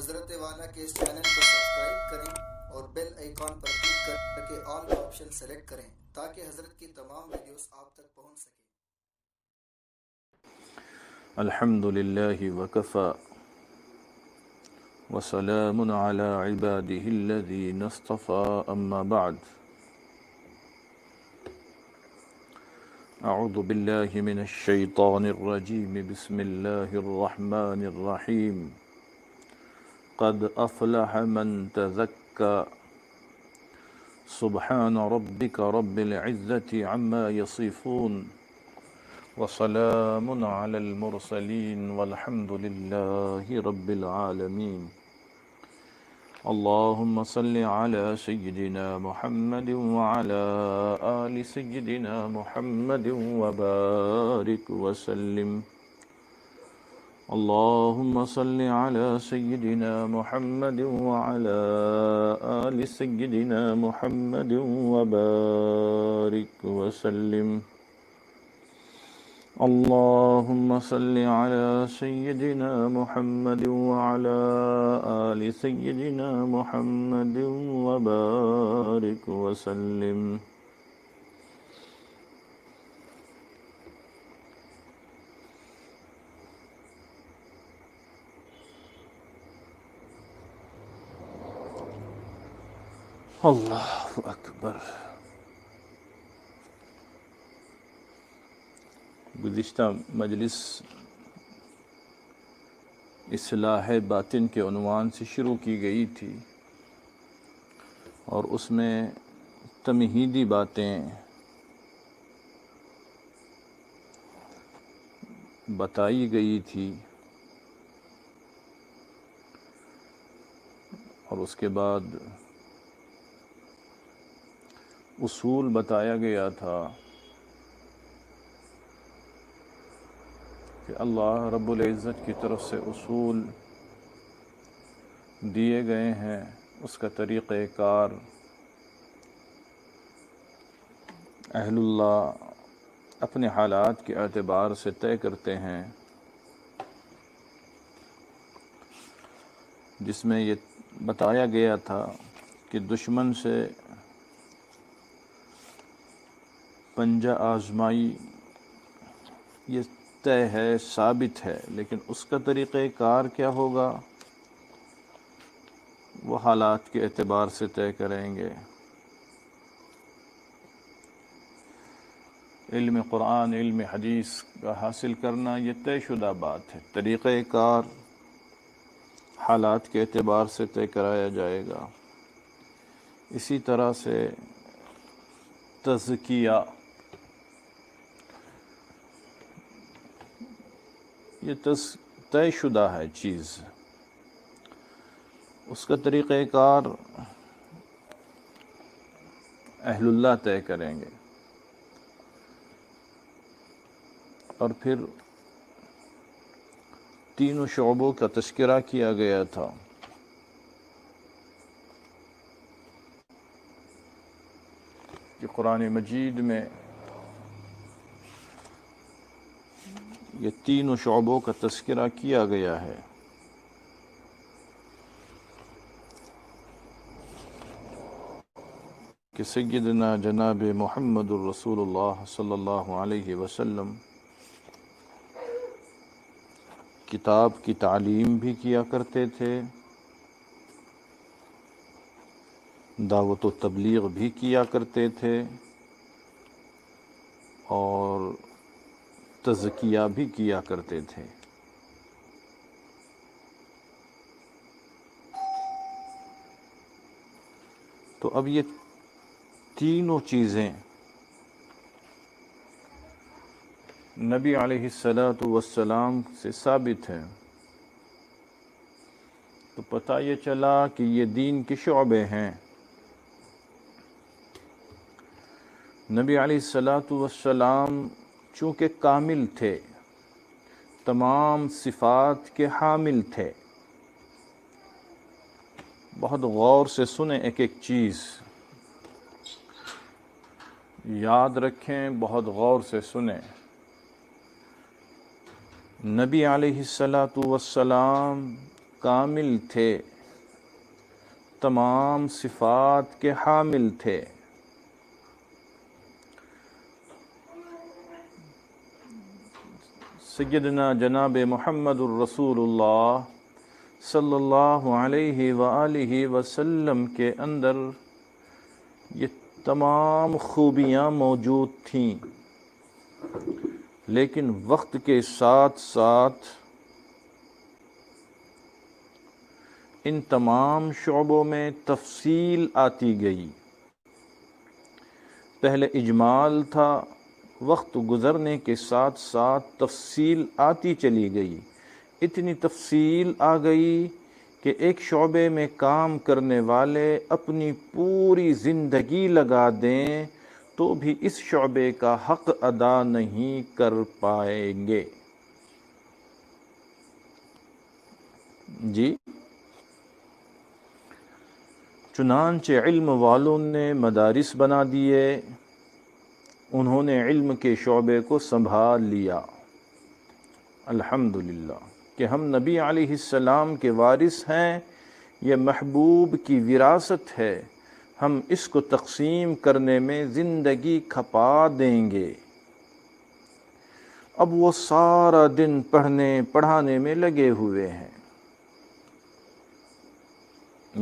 حضرت والا کے اس چینل کو سبسکرائب کریں اور بیل آئیکن پر کلک کر کے آل کا آپشن سلیکٹ کریں تاکہ حضرت کی تمام ویڈیوز آپ تک پہنچ سکیں۔ الحمد لله وكفى وسلام على عباده الذين اصطفى أما بعد أعوذ بالله من الشيطان الرجيم بسم الله الرحمن الرحيم قد أفلح من تزكى سبحان ربك رب العزة عما يصفون وسلام على المرسلين والحمد لله رب العالمين اللهم صل على سيدنا محمد وعلى آل سيدنا محمد وبارك وسلم اللهم صل على سيدنا محمد وعلى آل سيدنا محمد وبارك وسلم اللهم صل على سيدنا محمد وعلى آل سيدنا محمد وبارك وسلم اللہ اکبر۔ گزشتہ مجلس اصلاح باطن کے عنوان سے شروع کی گئی تھی اور اس میں تمہیدی باتیں بتائی گئی تھی اور اس کے بعد اصول بتایا گیا تھا کہ اللہ رب العزت کی طرف سے اصول دیے گئے ہیں، اس کا طریقہ کار اہل اللہ اپنے حالات کے اعتبار سے طے کرتے ہیں، جس میں یہ بتایا گیا تھا کہ دشمن سے پنجہ آزمائی یہ طے ہے، ثابت ہے، لیکن اس کا طریقہ کار کیا ہوگا وہ حالات کے اعتبار سے طے کریں گے۔ علم قرآن، علم حدیث کا حاصل کرنا یہ طے شدہ بات ہے، طریقہ کار حالات کے اعتبار سے طے کرایا جائے گا۔ اسی طرح سے تزکیہ، یہ طے شدہ ہے چیز، اس کا طریقہ کار اہل اللہ طے کریں گے۔ اور پھر تینوں شعبوں کا تذکرہ کیا گیا تھا، کہ قرآن مجید میں یہ تینوں شعبوں کا تذکرہ کیا گیا ہے۔ کہ سیدنا جناب محمد الرسول اللہ صلی اللہ علیہ وسلم کتاب کی تعلیم بھی کیا کرتے تھے، دعوت و تبلیغ بھی کیا کرتے تھے، اور تزکیہ بھی کیا کرتے تھے۔ تو اب یہ تینوں چیزیں نبی علیہ الصلاۃ والسلام سے ثابت ہیں، تو پتہ یہ چلا کہ یہ دین کے شعبے ہیں۔ نبی علیہ الصلاۃ والسلام چونکہ کامل تھے، تمام صفات کے حامل تھے۔ بہت غور سے سنیں، ایک ایک چیز یاد رکھیں، بہت غور سے سنیں۔ نبی علیہ الصلاۃ والسلام کامل تھے، تمام صفات کے حامل تھے۔ سیدنا جناب محمد الرسول اللہ صلی اللہ علیہ وآلہ وسلم کے اندر یہ تمام خوبیاں موجود تھیں، لیکن وقت کے ساتھ ساتھ ان تمام شعبوں میں تفصیل آتی گئی۔ پہلے اجمال تھا، وقت گزرنے کے ساتھ ساتھ تفصیل آتی چلی گئی، اتنی تفصیل آ گئی کہ ایک شعبے میں کام کرنے والے اپنی پوری زندگی لگا دیں تو بھی اس شعبے کا حق ادا نہیں کر پائیں گے۔ جی، چنانچہ علم والوں نے مدارس بنا دیے، انہوں نے علم کے شعبے کو سنبھال لیا۔ الحمدللہ کہ ہم نبی علیہ السلام کے وارث ہیں، یہ محبوب کی وراثت ہے، ہم اس کو تقسیم کرنے میں زندگی کھپا دیں گے۔ اب وہ سارا دن پڑھنے پڑھانے میں لگے ہوئے ہیں۔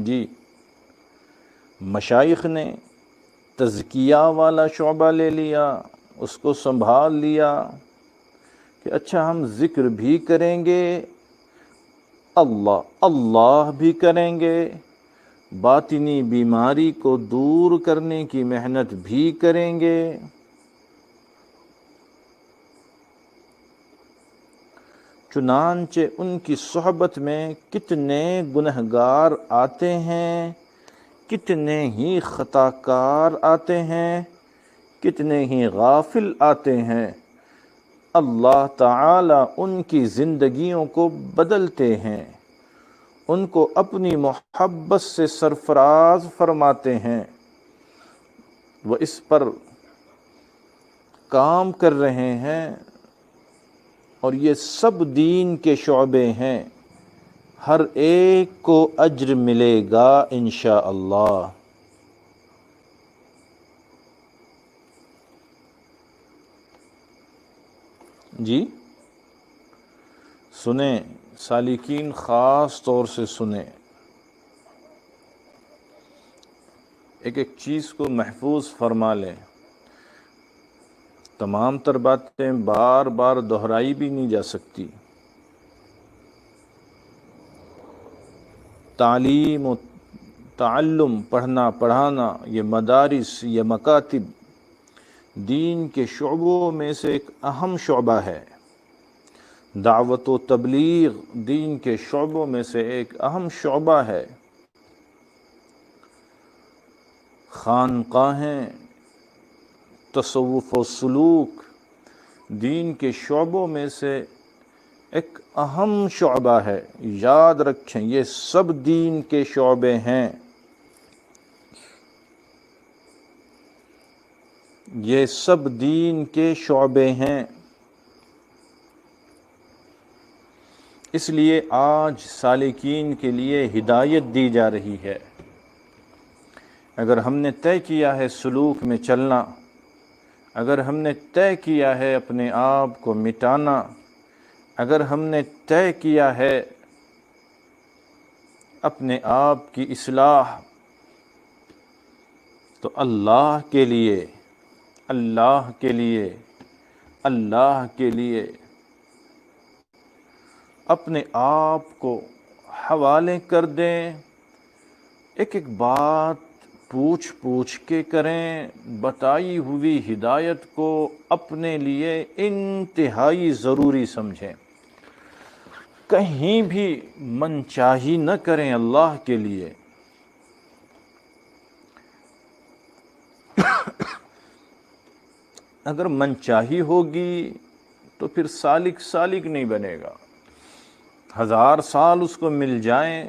جی، مشائخ نے تزکیہ والا شعبہ لے لیا، اس کو سنبھال لیا کہ اچھا ہم ذکر بھی کریں گے، اللہ بھی کریں گے، باطنی بیماری کو دور کرنے کی محنت بھی کریں گے۔ چنانچہ ان کی صحبت میں کتنے گنہگار آتے ہیں، کتنے ہی خطا کار آتے ہیں، کتنے ہی غافل آتے ہیں، اللہ تعالی ان کی زندگیوں کو بدلتے ہیں، ان کو اپنی محبت سے سرفراز فرماتے ہیں، وہ اس پر کام کر رہے ہیں، اور یہ سب دین کے شعبے ہیں، ہر ایک کو اجر ملے گا انشاءاللہ۔ جی سنیں سالکین، خاص طور سے سنیں، ایک ایک چیز کو محفوظ فرما لیں، تمام تر باتیں بار بار دہرائی بھی نہیں جا سکتی۔ تعلیم و تعلم، پڑھنا پڑھانا، یہ مدارس، یہ مکاتب دین کے شعبوں میں سے ایک اہم شعبہ ہے۔ دعوت و تبلیغ دین کے شعبوں میں سے ایک اہم شعبہ ہے۔ خانقاہیں، تصوف و سلوک دین کے شعبوں میں سے ایک اہم شعبہ ہے، یاد رکھیں یہ سب دین کے شعبے ہیں، یہ سب دین کے شعبے ہیں۔ اس لیے آج سالکین کے لیے ہدایت دی جا رہی ہے۔ اگر ہم نے طے کیا ہے سلوک میں چلنا، اگر ہم نے طے کیا ہے اپنے آپ کو مٹانا، اگر ہم نے طے کیا ہے اپنے آپ کی اصلاح، تو اللہ کے لیے اللہ کے لیے اللہ کے لیے اپنے آپ کو حوالے کر دیں، ایک ایک بات پوچھ پوچھ کے کریں، بتائی ہوئی ہدایت کو اپنے لیے انتہائی ضروری سمجھیں، کہیں بھی من چاہی نہ کریں اللہ کے لیے۔ اگر من چاہی ہوگی تو پھر سالک سالک نہیں بنے گا، 1000 سال اس کو مل جائیں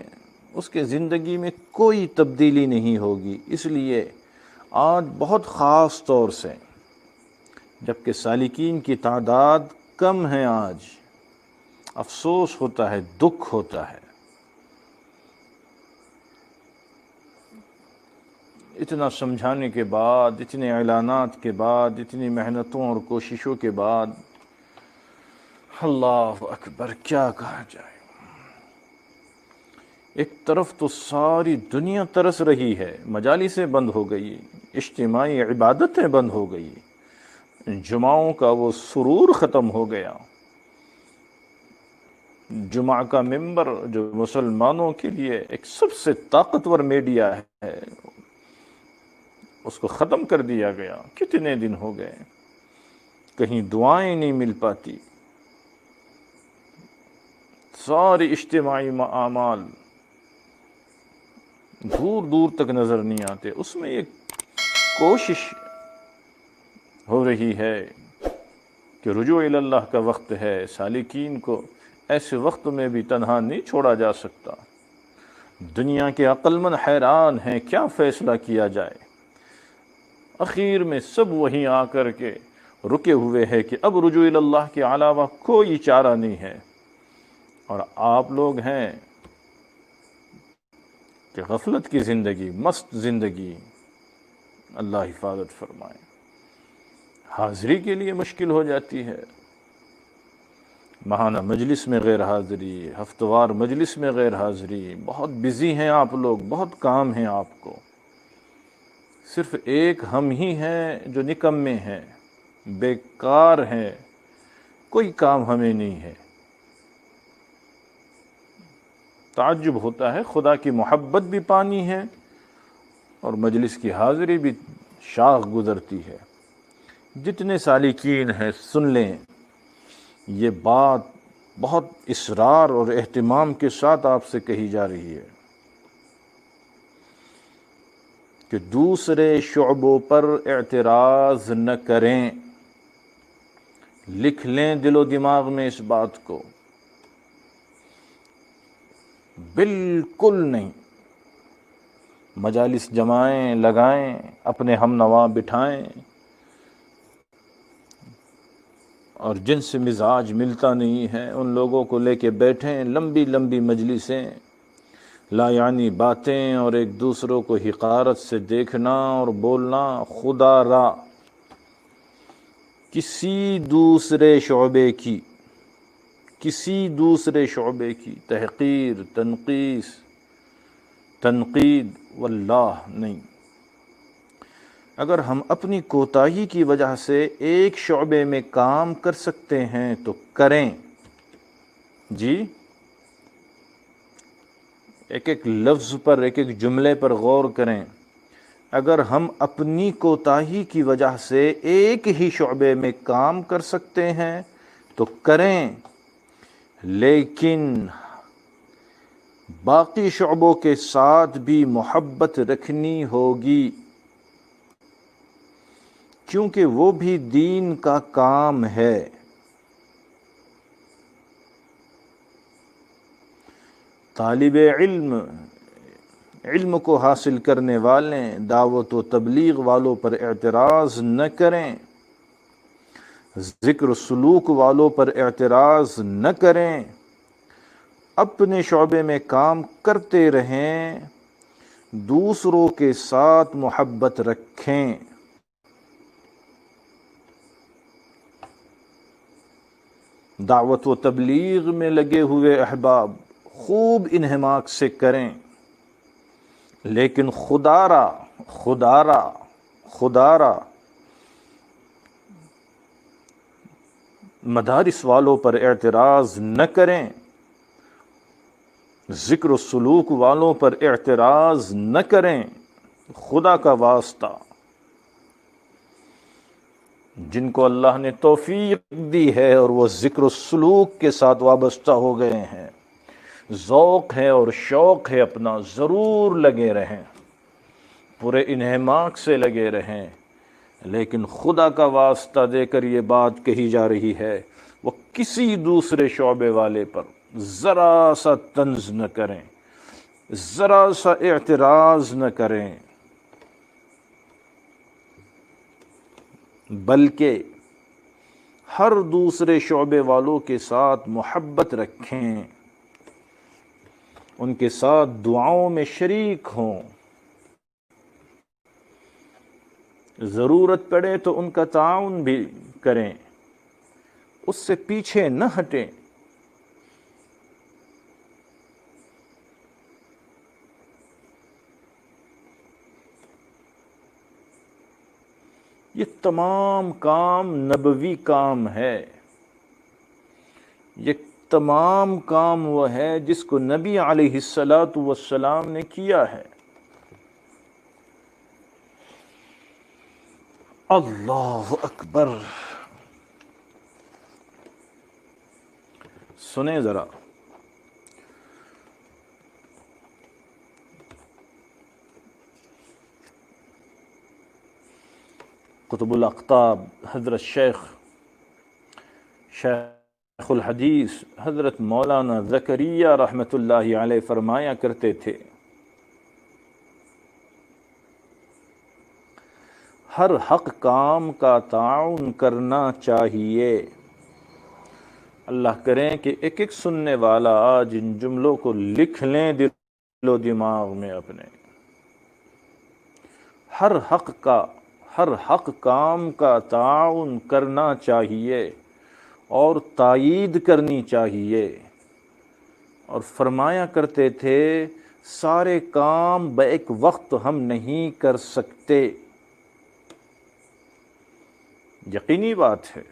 اس کے زندگی میں کوئی تبدیلی نہیں ہوگی۔ اس لیے آج بہت خاص طور سے جبکہ سالکین کی تعداد کم ہے، آج افسوس ہوتا ہے، دکھ ہوتا ہے، اتنا سمجھانے کے بعد، اتنے اعلانات کے بعد، اتنی محنتوں اور کوششوں کے بعد، اللہ اکبر، کیا کہا جائے۔ ایک طرف تو ساری دنیا ترس رہی ہے، مجالسیں بند ہو گئی، اجتماعی عبادتیں بند ہو گئی، جمعوں کا وہ سرور ختم ہو گیا۔ جمعہ کا ممبر جو مسلمانوں کے لیے ایک سب سے طاقتور میڈیا ہے، اس کو ختم کر دیا گیا۔ کتنے دن ہو گئے، کہیں دعائیں نہیں مل پاتی، سارے اجتماعی اعمال دور دور تک نظر نہیں آتے۔ اس میں ایک کوشش ہو رہی ہے کہ رجوع الی اللہ کا وقت ہے، سالکین کو ایسے وقت میں بھی تنہا نہیں چھوڑا جا سکتا۔ دنیا کے عقل مند حیران ہیں کیا فیصلہ کیا جائے۔ اخیر میں سب وہیں آ کر کے رکے ہوئے ہیں کہ اب رجوع الی اللہ کے علاوہ کوئی چارہ نہیں ہے، اور آپ لوگ ہیں کہ غفلت کی زندگی، مست زندگی، اللہ حفاظت فرمائے۔ حاضری کے لیے مشکل ہو جاتی ہے، ماہانہ مجلس میں غیر حاضری، ہفتوار مجلس میں غیر حاضری، بہت بزی ہیں آپ لوگ، بہت کام ہیں آپ کو۔ صرف ایک ہم ہی ہیں جو نکمے ہیں، بیکار ہیں، کوئی کام ہمیں نہیں ہے۔ تعجب ہوتا ہے، خدا کی محبت بھی پانی ہے اور مجلس کی حاضری بھی شاخ گزرتی ہے۔ جتنے سالکین ہیں سن لیں، یہ بات بہت اصرار اور اہتمام کے ساتھ آپ سے کہی جا رہی ہے کہ دوسرے شعبوں پر اعتراض نہ کریں۔ لکھ لیں دل و دماغ میں اس بات کو، بالکل نہیں۔ مجالس جمائیں، لگائیں، اپنے ہم نوا بٹھائیں، اور جن سے مزاج ملتا نہیں ہے ان لوگوں کو لے کے بیٹھیں، لمبی لمبی مجلسیں، لا یعنی باتیں، اور ایک دوسروں کو حقارت سے دیکھنا اور بولنا۔ خدا را کسی دوسرے شعبے کی تحقیر، تنقید واللہ نہیں۔ اگر ہم اپنی کوتاہی کی وجہ سے ایک شعبے میں کام کر سکتے ہیں تو کریں جی۔ ایک ایک لفظ پر، ایک ایک جملے پر غور کریں۔ اگر ہم اپنی کوتاہی کی وجہ سے ایک ہی شعبے میں کام کر سکتے ہیں تو کریں، لیکن باقی شعبوں کے ساتھ بھی محبت رکھنی ہوگی، کیونکہ وہ بھی دین کا کام ہے۔ طالب علم کو حاصل کرنے والے دعوت و تبلیغ والوں پر اعتراض نہ کریں، ذکر سلوک والوں پر اعتراض نہ کریں، اپنے شعبے میں کام کرتے رہیں، دوسروں کے ساتھ محبت رکھیں۔ دعوت و تبلیغ میں لگے ہوئے احباب خوب انہماک سے کریں، لیکن خدا را مدارس والوں پر اعتراض نہ کریں، ذکر و سلوک والوں پر اعتراض نہ کریں۔ خدا کا واسطہ، جن کو اللہ نے توفیق دی ہے اور وہ ذکر و سلوک کے ساتھ وابستہ ہو گئے ہیں، ذوق ہے اور شوق ہے اپنا، ضرور لگے رہیں، پورے انہماک سے لگے رہیں۔ لیکن خدا کا واسطہ دے کر یہ بات کہی جا رہی ہے، وہ کسی دوسرے شعبے والے پر ذرا سا طنز نہ کریں، ذرا سا اعتراض نہ کریں، بلکہ ہر دوسرے شعبے والوں کے ساتھ محبت رکھیں، ان کے ساتھ دعاؤں میں شریک ہوں۔ ضرورت پڑے تو ان کا تعاون بھی کریں، اس سے پیچھے نہ ہٹیں۔ یہ تمام کام نبوی کام ہے، یہ تمام کام وہ ہے جس کو نبی علیہ الصلاۃ والسلام نے کیا ہے۔ اللہ اکبر! سنیں ذرا، قطب الاقطاب حضرت شیخ الحدیث حضرت مولانا زکریا رحمۃ اللہ علیہ فرمایا کرتے تھے، ہر حق کام کا تعاون کرنا چاہیے۔ اللہ کریں کہ ایک ایک سننے والا آج ان جملوں کو لکھ لیں دل و دماغ میں اپنے۔ ہر حق کام کا تعاون کرنا چاہیے اور تائید کرنی چاہیے، اور فرمایا کرتے تھے سارے کام بیک وقت ہم نہیں کر سکتے۔ یقینی بات ہے،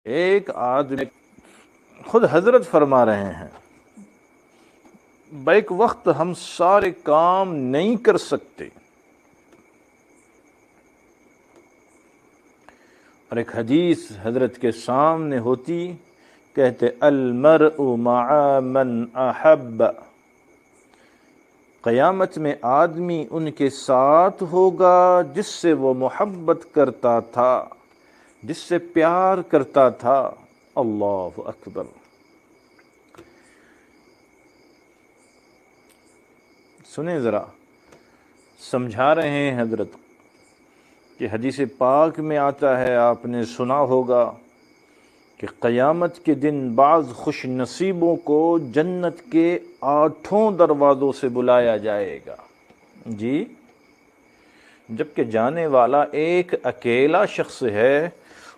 ایک آدمی خود حضرت فرما رہے ہیں بیک وقت ہم سارے کام نہیں کر سکتے، اور ایک حدیث حضرت کے سامنے ہوتی، کہتے المرء مع من احب، قیامت میں آدمی ان کے ساتھ ہوگا جس سے وہ محبت کرتا تھا، جس سے پیار کرتا تھا۔ اللہ اکبر! سنیں ذرا، سمجھا رہے ہیں حضرت کہ حدیث پاک میں آتا ہے، آپ نے سنا ہوگا کہ قیامت کے دن بعض خوش نصیبوں کو جنت کے 8 دروازوں سے بلایا جائے گا۔ جی، جبکہ جانے والا ایک اکیلا شخص ہے،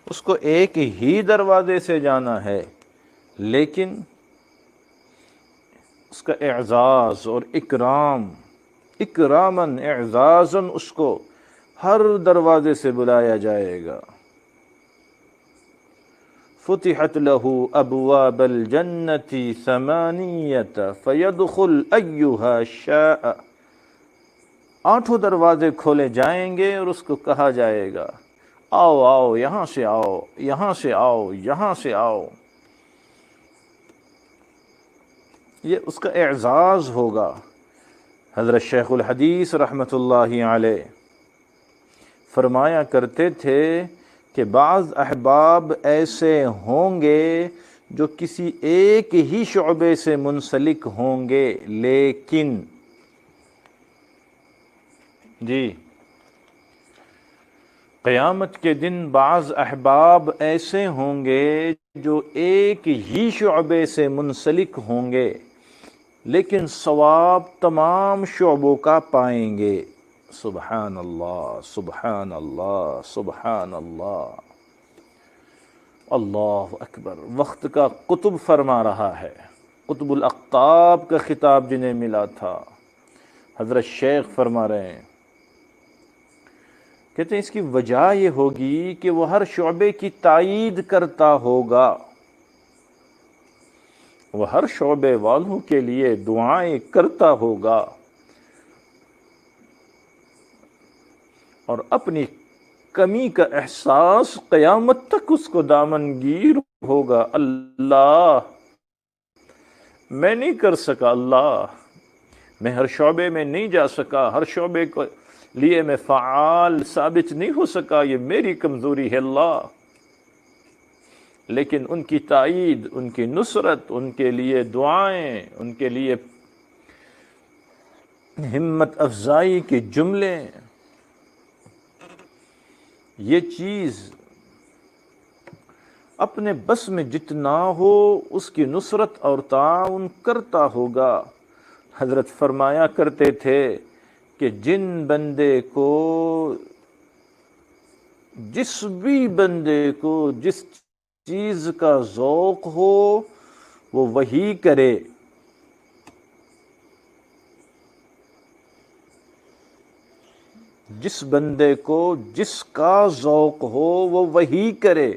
اس کو ایک ہی دروازے سے جانا ہے، لیکن اس کا اعزاز اور اکراماً اعزازاً اس کو ہر دروازے سے بلایا جائے گا۔ فتحت له ابواب الجنت 8 فيدخل ايها شاء، 8 دروازے کھولے جائیں گے اور اس کو کہا جائے گا آؤ آؤ، یہاں سے آؤ، یہاں سے آؤ، یہاں سے آؤ۔ یہ اس کا اعزاز ہوگا۔ حضرت شیخ الحدیث رحمۃ اللہ علیہ فرمایا کرتے تھے کہ بعض احباب ایسے ہوں گے جو کسی ایک ہی شعبے سے منسلک ہوں گے، لیکن جی قیامت کے دن بعض احباب ایسے ہوں گے جو ایک ہی شعبے سے منسلک ہوں گے، لیکن ثواب تمام شعبوں کا پائیں گے۔ سبحان اللہ، سبحان اللہ، سبحان اللہ، اللہ اکبر! وقت کا قطب فرما رہا ہے، قطب الاقطاب کا خطاب جنہیں ملا تھا، حضرت شیخ فرما رہے ہیں، کہتے ہیں اس کی وجہ یہ ہوگی کہ وہ ہر شعبے کی تائید کرتا ہوگا، وہ ہر شعبے والوں کے لیے دعائیں کرتا ہوگا، اور اپنی کمی کا احساس قیامت تک اس کو دامنگیر ہوگا۔ اللہ، میں نہیں کر سکا، اللہ میں ہر شعبے میں نہیں جا سکا، ہر شعبے کو لیے میں فعال ثابت نہیں ہو سکا، یہ میری کمزوری ہے اللہ، لیکن ان کی تائید، ان کی نصرت، ان کے لیے دعائیں، ان کے لیے ہمت افزائی کے جملے، یہ چیز اپنے بس میں جتنا ہو اس کی نصرت اور تعاون کرتا ہوگا۔ حضرت فرمایا کرتے تھے کہ جن بندے کو جس بھی بندے کو جس چیز کا ذوق ہو وہ وہی کرے، جس بندے کو جس کا ذوق ہو وہ وہی کرے۔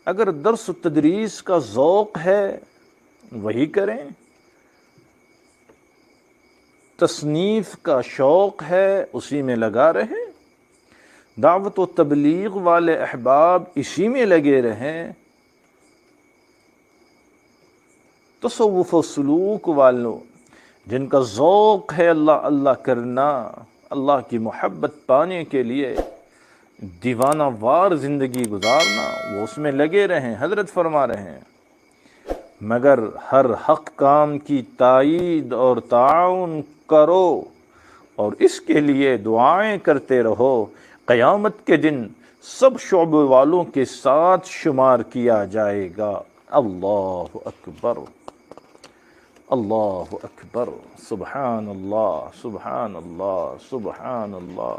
اگر درس و تدریس کا ذوق ہے وہی کریں، تصنیف کا شوق ہے اسی میں لگا رہیں، دعوت و تبلیغ والے احباب اسی میں لگے رہیں، تصوف و سلوک والوں جن کا ذوق ہے اللہ اللہ کرنا، اللہ کی محبت پانے کے لیے دیوانہ وار زندگی گزارنا، وہ اس میں لگے رہیں۔ حضرت فرما رہے ہیں مگر ہر حق کام کی تائید اور تعاون کرو اور اس کے لیے دعائیں کرتے رہو، قیامت کے دن سب شعبے والوں کے ساتھ شمار کیا جائے گا۔ اللہ اکبر، اللہ اکبر، سبحان اللہ، سبحان اللہ، سبحان اللہ۔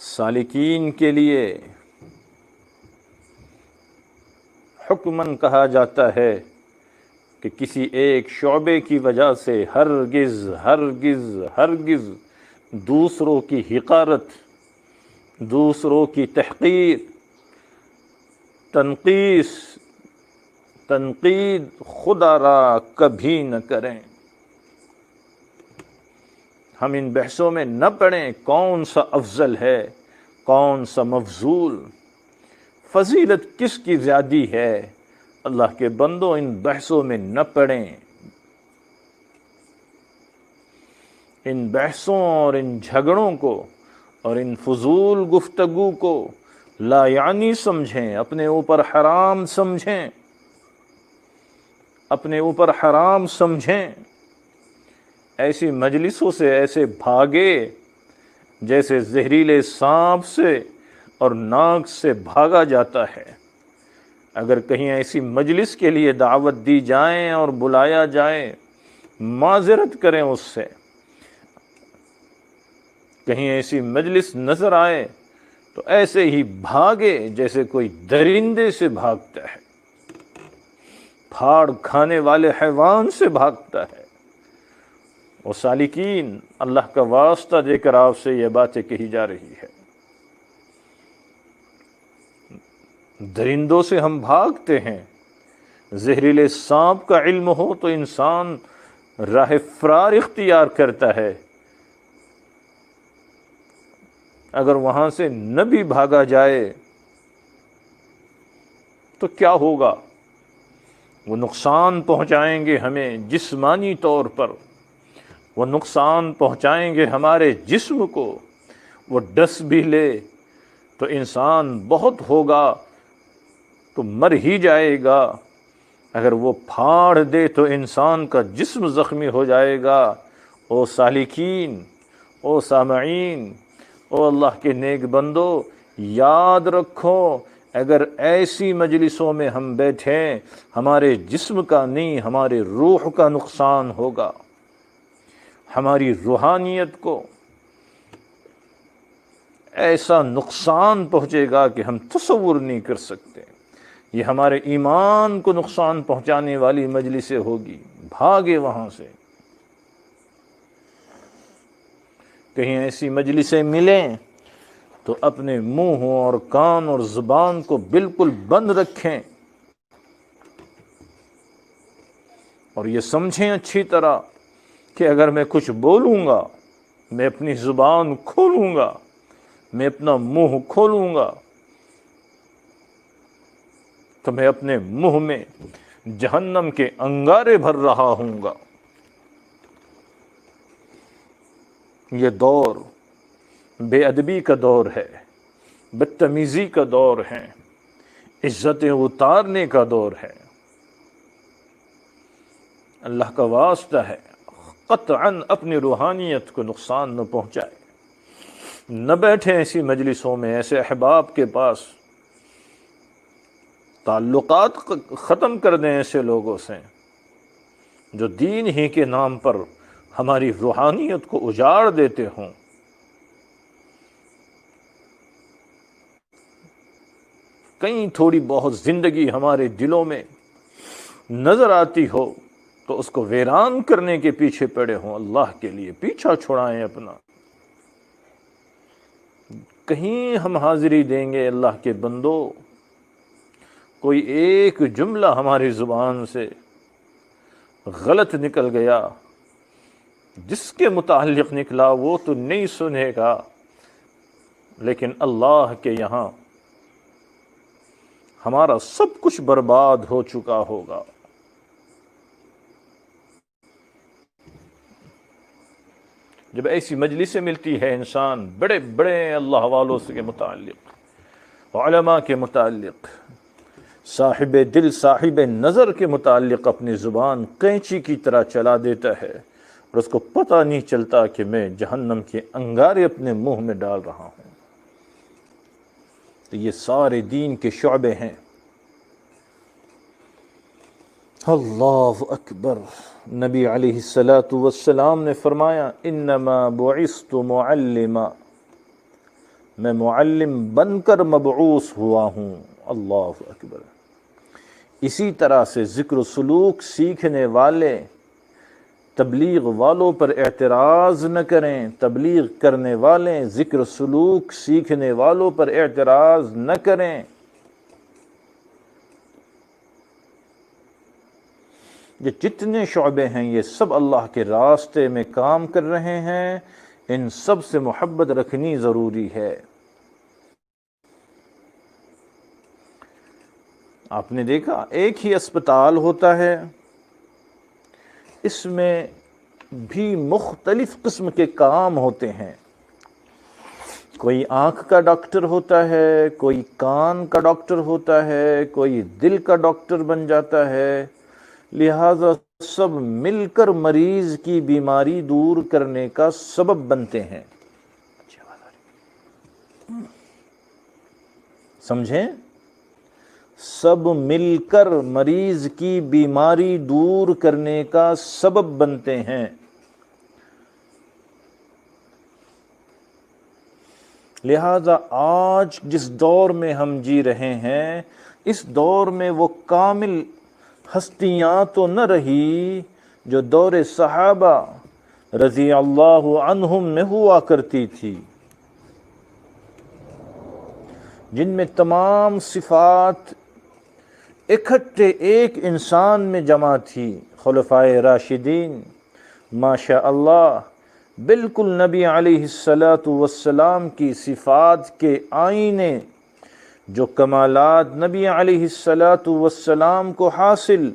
سالکین کے لیے حکماً کہا جاتا ہے کہ کسی ایک شعبے کی وجہ سے ہرگز ہرگز ہرگز دوسروں کی حقارت، دوسروں کی تحقیر، تنقید خدا را کبھی نہ کریں۔ ہم ان بحثوں میں نہ پڑیں کون سا افضل ہے کون سا مفضول، فضیلت کس کی زیادی ہے، اللہ کے بندوں ان بحثوں میں نہ پڑیں۔ ان بحثوں اور ان جھگڑوں کو اور ان فضول گفتگو کو لا یعنی سمجھیں، اپنے اوپر حرام سمجھیں، اپنے اوپر حرام سمجھیں۔ ایسی مجلسوں سے ایسے بھاگے جیسے زہریلے سانپ سے اور ناک سے بھاگا جاتا ہے۔ اگر کہیں ایسی مجلس کے لیے دعوت دی جائیں اور بلایا جائے، معذرت کریں اس سے۔ کہیں ایسی مجلس نظر آئے تو ایسے ہی بھاگے جیسے کوئی درندے سے بھاگتا ہے، پھاڑ کھانے والے حیوان سے بھاگتا ہے۔ وہ سالکین، اللہ کا واسطہ دے کر آپ سے یہ باتیں کہی جا رہی ہے۔ درندوں سے ہم بھاگتے ہیں، زہریلے سانپ کا علم ہو تو انسان راہ فرار اختیار کرتا ہے۔ اگر وہاں سے نہ بھی بھاگا جائے تو کیا ہوگا؟ وہ نقصان پہنچائیں گے ہمیں جسمانی طور پر، وہ نقصان پہنچائیں گے ہمارے جسم کو۔ وہ ڈس بھی لے تو انسان بہت ہوگا تو مر ہی جائے گا، اگر وہ پھاڑ دے تو انسان کا جسم زخمی ہو جائے گا۔ او سالکین، او سامعین، او اللہ کے نیک بندو، یاد رکھو اگر ایسی مجلسوں میں ہم بیٹھیں، ہمارے جسم کا نہیں ہمارے روح کا نقصان ہوگا، ہماری روحانیت کو ایسا نقصان پہنچے گا کہ ہم تصور نہیں کر سکتے۔ یہ ہمارے ایمان کو نقصان پہنچانے والی مجلسیں ہوگی، بھاگے وہاں سے۔ کہیں ایسی مجلسیں ملیں تو اپنے منہ اور کان اور زبان کو بالکل بند رکھیں اور یہ سمجھیں اچھی طرح کہ اگر میں کچھ بولوں گا، میں اپنی زبان کھولوں گا، میں اپنا منہ کھولوں گا تو میں اپنے منہ میں جہنم کے انگارے بھر رہا ہوں گا۔ یہ دور بے ادبی کا دور ہے، بدتمیزی کا دور ہے، عزتیں اتارنے کا دور ہے۔ اللہ کا واسطہ ہے قطعاً اپنی روحانیت کو نقصان نہ پہنچائے، نہ بیٹھیں ایسی مجلسوں میں، ایسے احباب کے پاس، تعلقات ختم کر دیں ایسے لوگوں سے۔ جو دین ہی کے نام پر ہماری روحانیت کو اجاڑ دیتے ہوں. کہیں تھوڑی بہت زندگی ہمارے دلوں میں نظر آتی ہو تو اس کو ویران کرنے کے پیچھے پڑے ہوں. اللہ کے لیے پیچھا چھڑائیں اپنا. کہیں ہم حاضری دیں گے اللہ کے بندو، کوئی ایک جملہ ہماری زبان سے غلط نکل گیا، جس کے متعلق نکلا وہ تو نہیں سنے گا، لیکن اللہ کے یہاں ہمارا سب کچھ برباد ہو چکا ہوگا. جب ایسی مجلسیں ملتی ہے انسان بڑے بڑے اللہ والوں کے متعلق، علماء کے متعلق، صاحب دل صاحب نظر کے متعلق اپنی زبان قینچی کی طرح چلا دیتا ہے اور اس کو پتہ نہیں چلتا کہ میں جہنم کے انگارے اپنے منہ میں ڈال رہا ہوں. تو یہ سارے دین کے شعبے ہیں. اللہ اکبر. نبی علیہ السلام نے فرمایا انما بعثت معلما، میں معلم بن کر مبعوث ہوا ہوں. اللہ اکبر. اسی طرح سے ذکر و سلوک سیکھنے والے تبلیغ والوں پر اعتراض نہ کریں، تبلیغ کرنے والے ذکر و سلوک سیکھنے والوں پر اعتراض نہ کریں. یہ جتنے شعبے ہیں یہ سب اللہ کے راستے میں کام کر رہے ہیں، ان سب سے محبت رکھنی ضروری ہے. آپ نے دیکھا ایک ہی اسپتال ہوتا ہے، اس میں بھی مختلف قسم کے کام ہوتے ہیں. کوئی آنکھ کا ڈاکٹر ہوتا ہے، کوئی کان کا ڈاکٹر ہوتا ہے، کوئی دل کا ڈاکٹر بن جاتا ہے. لہذا سب مل کر مریض کی بیماری دور کرنے کا سبب بنتے ہیں. سمجھیں؟ سب مل کر مریض کی بیماری دور کرنے کا سبب بنتے ہیں. لہذا آج جس دور میں ہم جی رہے ہیں، اس دور میں وہ کامل ہستیاں تو نہ رہی جو دور صحابہ رضی اللہ عنہم میں ہوا کرتی تھی، جن میں تمام صفات اکٹھے ایک انسان میں جمع تھی. خلفائے راشدین ماشاء اللہ بالکل نبی علیہ السلام کی صفات کے آئینے، جو کمالات نبی علیہ السلام کو حاصل،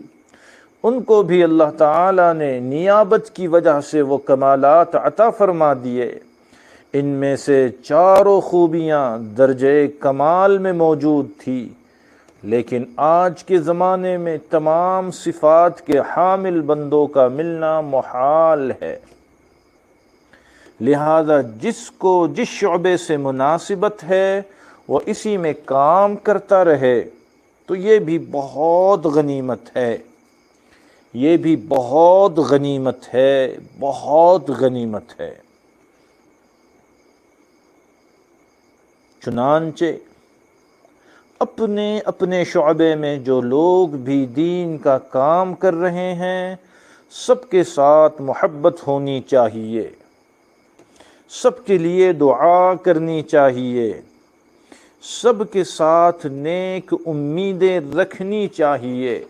ان کو بھی اللہ تعالیٰ نے نیابت کی وجہ سے وہ کمالات عطا فرما دیے. ان میں سے چاروں خوبیاں درجہ کمال میں موجود تھی، لیکن آج کے زمانے میں تمام صفات کے حامل بندوں کا ملنا محال ہے. لہذا جس کو جس شعبے سے مناسبت ہے وہ اسی میں کام کرتا رہے تو یہ بھی بہت غنیمت ہے. یہ بھی بہت غنیمت ہے، بہت غنیمت ہے. چنانچہ اپنے اپنے شعبے میں جو لوگ بھی دین کا کام کر رہے ہیں، سب کے ساتھ محبت ہونی چاہیے، سب کے لیے دعا کرنی چاہیے، سب کے ساتھ نیک امیدیں رکھنی چاہیے.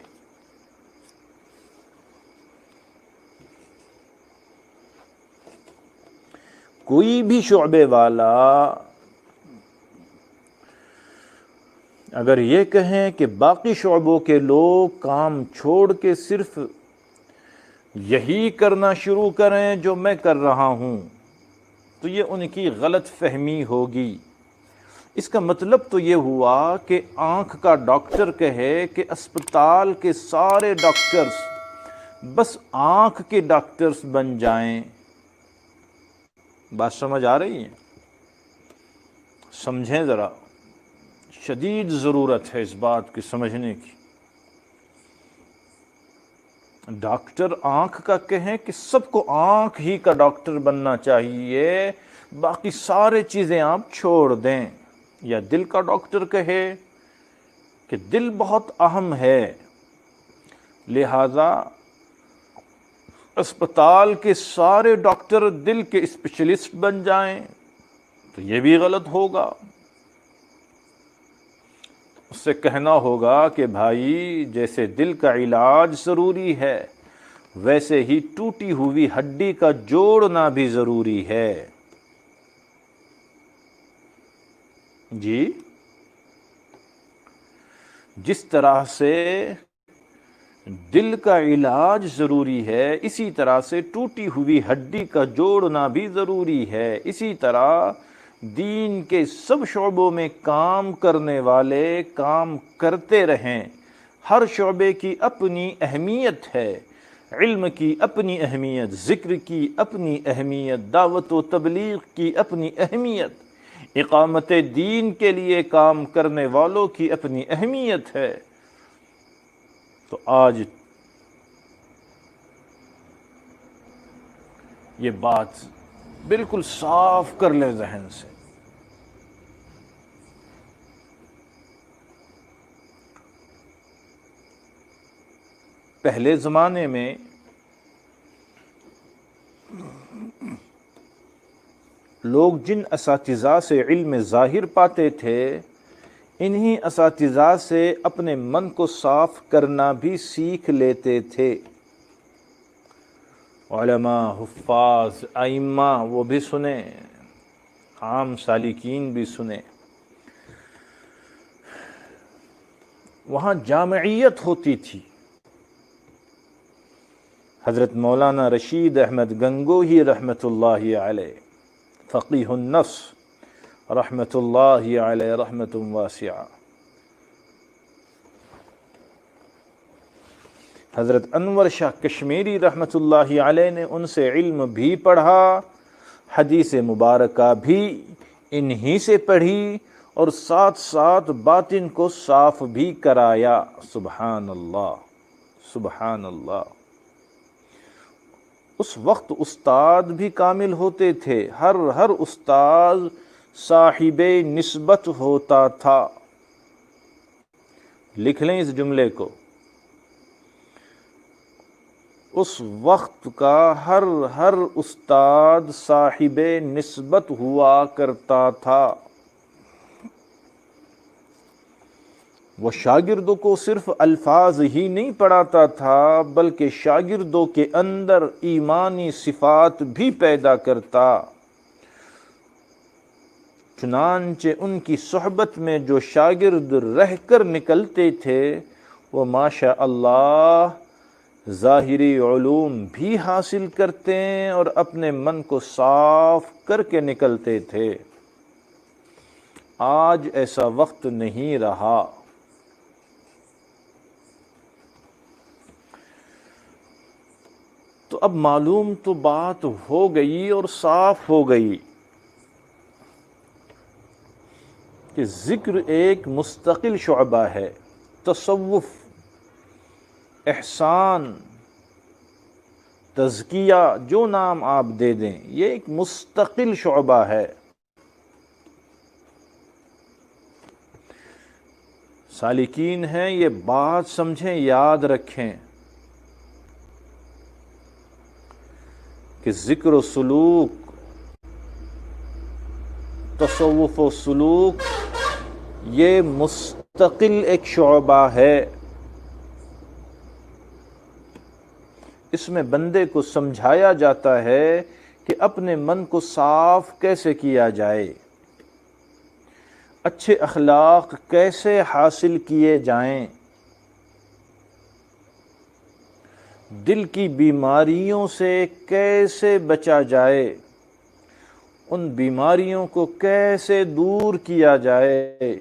کوئی بھی شعبے والا اگر یہ کہیں کہ باقی شعبوں کے لوگ کام چھوڑ کے صرف یہی کرنا شروع کریں جو میں کر رہا ہوں، تو یہ ان کی غلط فہمی ہوگی. اس کا مطلب تو یہ ہوا کہ آنکھ کا ڈاکٹر کہے کہ اسپتال کے سارے ڈاکٹرز بس آنکھ کے ڈاکٹرز بن جائیں. بات سمجھ آ رہی ہے؟ سمجھیں ذرا، شدید ضرورت ہے اس بات کی سمجھنے کی. ڈاکٹر آنکھ کا کہیں کہ سب کو آنکھ ہی کا ڈاکٹر بننا چاہیے، باقی سارے چیزیں آپ چھوڑ دیں، یا دل کا ڈاکٹر کہے کہ دل بہت اہم ہے، لہذا اسپتال کے سارے ڈاکٹر دل کے اسپیشلسٹ بن جائیں تو یہ بھی غلط ہوگا۔ اس سے کہنا ہوگا کہ بھائی جیسے دل کا علاج ضروری ہے ویسے ہی ٹوٹی ہوئی ہڈی کا جوڑنا بھی ضروری ہے۔ جی، جس طرح سے دل کا علاج ضروری ہے اسی طرح سے ٹوٹی ہوئی ہڈی کا جوڑنا بھی ضروری ہے۔ اسی طرح دین کے سب شعبوں میں کام کرنے والے کام کرتے رہیں، ہر شعبے کی اپنی اہمیت ہے، علم کی اپنی اہمیت، ذکر کی اپنی اہمیت، دعوت و تبلیغ کی اپنی اہمیت، اقامت دین کے لیے کام کرنے والوں کی اپنی اہمیت ہے۔ تو آج یہ بات بالکل صاف کر لیں ذہن سے۔ پہلے زمانے میں لوگ جن اساتذہ سے علم ظاہر پاتے تھے انہی اساتذہ سے اپنے من کو صاف کرنا بھی سیکھ لیتے تھے۔ علماء، حفاظ، ائمہ وہ بھی سنیں، عام سالکین بھی سنیں۔ وہاں جامعیت ہوتی تھی۔ حضرت مولانا رشید احمد گنگوہی رحمۃ اللہ علیہ، فقیہ النفس رحمۃ اللہ علیہ رحمۃ واسعہ، حضرت انور شاہ کشمیری رحمۃ اللہ علیہ نے ان سے علم بھی پڑھا، حدیث مبارکہ بھی انہی سے پڑھی اور ساتھ ساتھ باطن کو صاف بھی کرایا۔ سبحان اللہ، سبحان اللہ۔ اس وقت استاد بھی کامل ہوتے تھے، ہر استاد صاحب نسبت ہوتا تھا۔ لکھ لیں اس جملے کو، اس وقت کا ہر استاد صاحب نسبت ہوا کرتا تھا۔ وہ شاگردوں کو صرف الفاظ ہی نہیں پڑھاتا تھا بلکہ شاگردوں کے اندر ایمانی صفات بھی پیدا کرتا۔ چنانچہ ان کی صحبت میں جو شاگرد رہ کر نکلتے تھے وہ ماشاء اللہ ظاہری علوم بھی حاصل کرتے اور اپنے من کو صاف کر کے نکلتے تھے۔ آج ایسا وقت نہیں رہا۔ تو اب معلوم تو بات ہو گئی اور صاف ہو گئی کہ ذکر ایک مستقل شعبہ ہے، تصوف، احسان، تزکیہ، جو نام آپ دے دیں، یہ ایک مستقل شعبہ ہے۔ سالکین ہیں، یہ بات سمجھیں، یاد رکھیں کہ ذکر و سلوک، تصوف و سلوک یہ مستقل ایک شعبہ ہے۔ اس میں بندے کو سمجھایا جاتا ہے کہ اپنے من کو صاف کیسے کیا جائے، اچھے اخلاق کیسے حاصل کیے جائیں، دل کی بیماریوں سے کیسے بچا جائے، ان بیماریوں کو کیسے دور کیا جائے،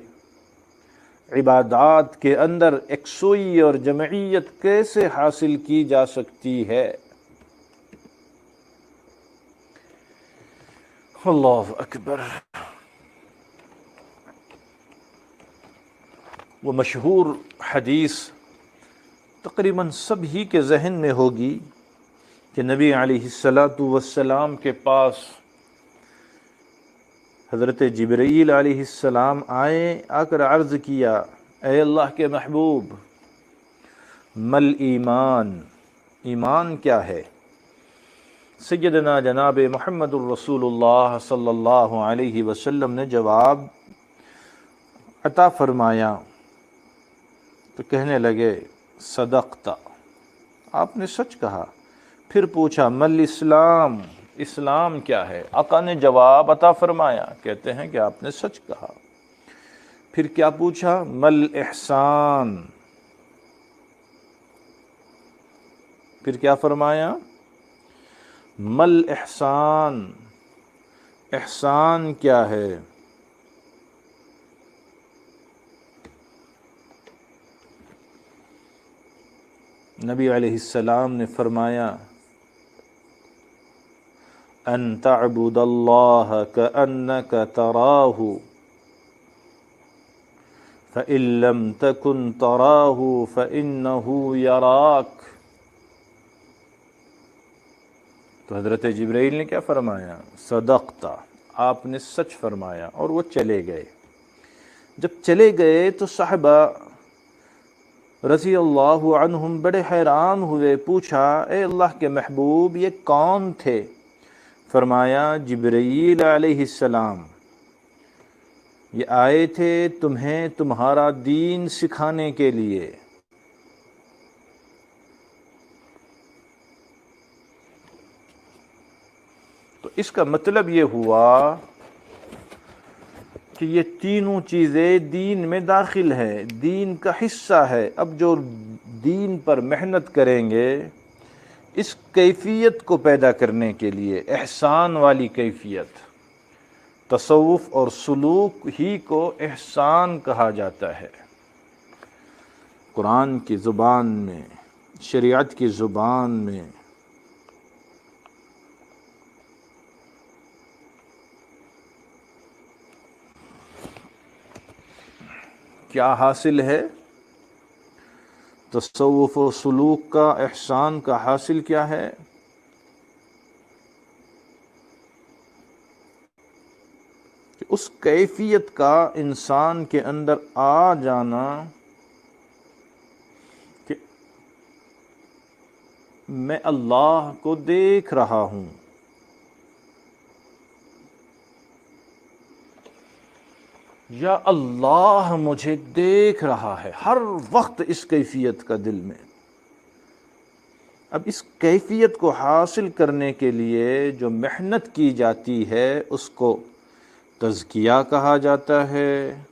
عبادات کے اندر یکسوئی اور جمعیت کیسے حاصل کی جا سکتی ہے۔ اللہ اکبر۔ وہ مشہور حدیث تقریباً سب ہی کے ذہن میں ہوگی کہ نبی علیہ السلام کے پاس حضرت جبرائیل علیہ السلام آئے، آ کر عرض کیا، اے اللہ کے محبوب، مل ایمان، ایمان کیا ہے؟ سیدنا جناب محمد الرسول اللہ صلی اللہ علیہ وسلم نے جواب عطا فرمایا تو کہنے لگے، صدقت، آپ نے سچ کہا۔ پھر پوچھا، مل اسلام، اسلام کیا ہے؟ آقا نے جواب عطا فرمایا، کہتے ہیں کہ آپ نے سچ کہا۔ پھر کیا پوچھا؟ مل احسان، پھر کیا فرمایا؟ مل احسان، احسان کیا ہے؟ نبی علیہ السلام نے فرمایا، ان تعبد اللہ کأنک تراہ فإن لم تکن تراہ فإنہ یراک۔ تو حضرت جبرائیل نے کیا فرمایا؟ صدقت، آپ نے سچ فرمایا، اور وہ چلے گئے۔ جب چلے گئے تو صحابہ رضی اللہ عنہم بڑے حیران ہوئے، پوچھا، اے اللہ کے محبوب، یہ کون تھے؟ فرمایا، جبرائیل علیہ السلام، یہ آئے تھے تمہیں تمہارا دین سکھانے کے لیے۔ تو اس کا مطلب یہ ہوا کہ یہ تینوں چیزیں دین میں داخل ہے، دین کا حصہ ہے۔ اب جو دین پر محنت کریں گے اس کیفیت کو پیدا کرنے کے لیے، احسان والی کیفیت، تصوف اور سلوک ہی کو احسان کہا جاتا ہے۔ قرآن کی زبان میں، شریعت کی زبان میں کیا حاصل ہے؟ تصوف و سلوک کا، احسان کا حاصل کیا ہے؟ کہ اس کیفیت کا انسان کے اندر آ جانا کہ میں اللہ کو دیکھ رہا ہوں، یا اللہ مجھے دیکھ رہا ہے، ہر وقت اس کیفیت کا دل میں۔ اب اس کیفیت کو حاصل کرنے کے لیے جو محنت کی جاتی ہے اس کو تزکیہ کہا جاتا ہے۔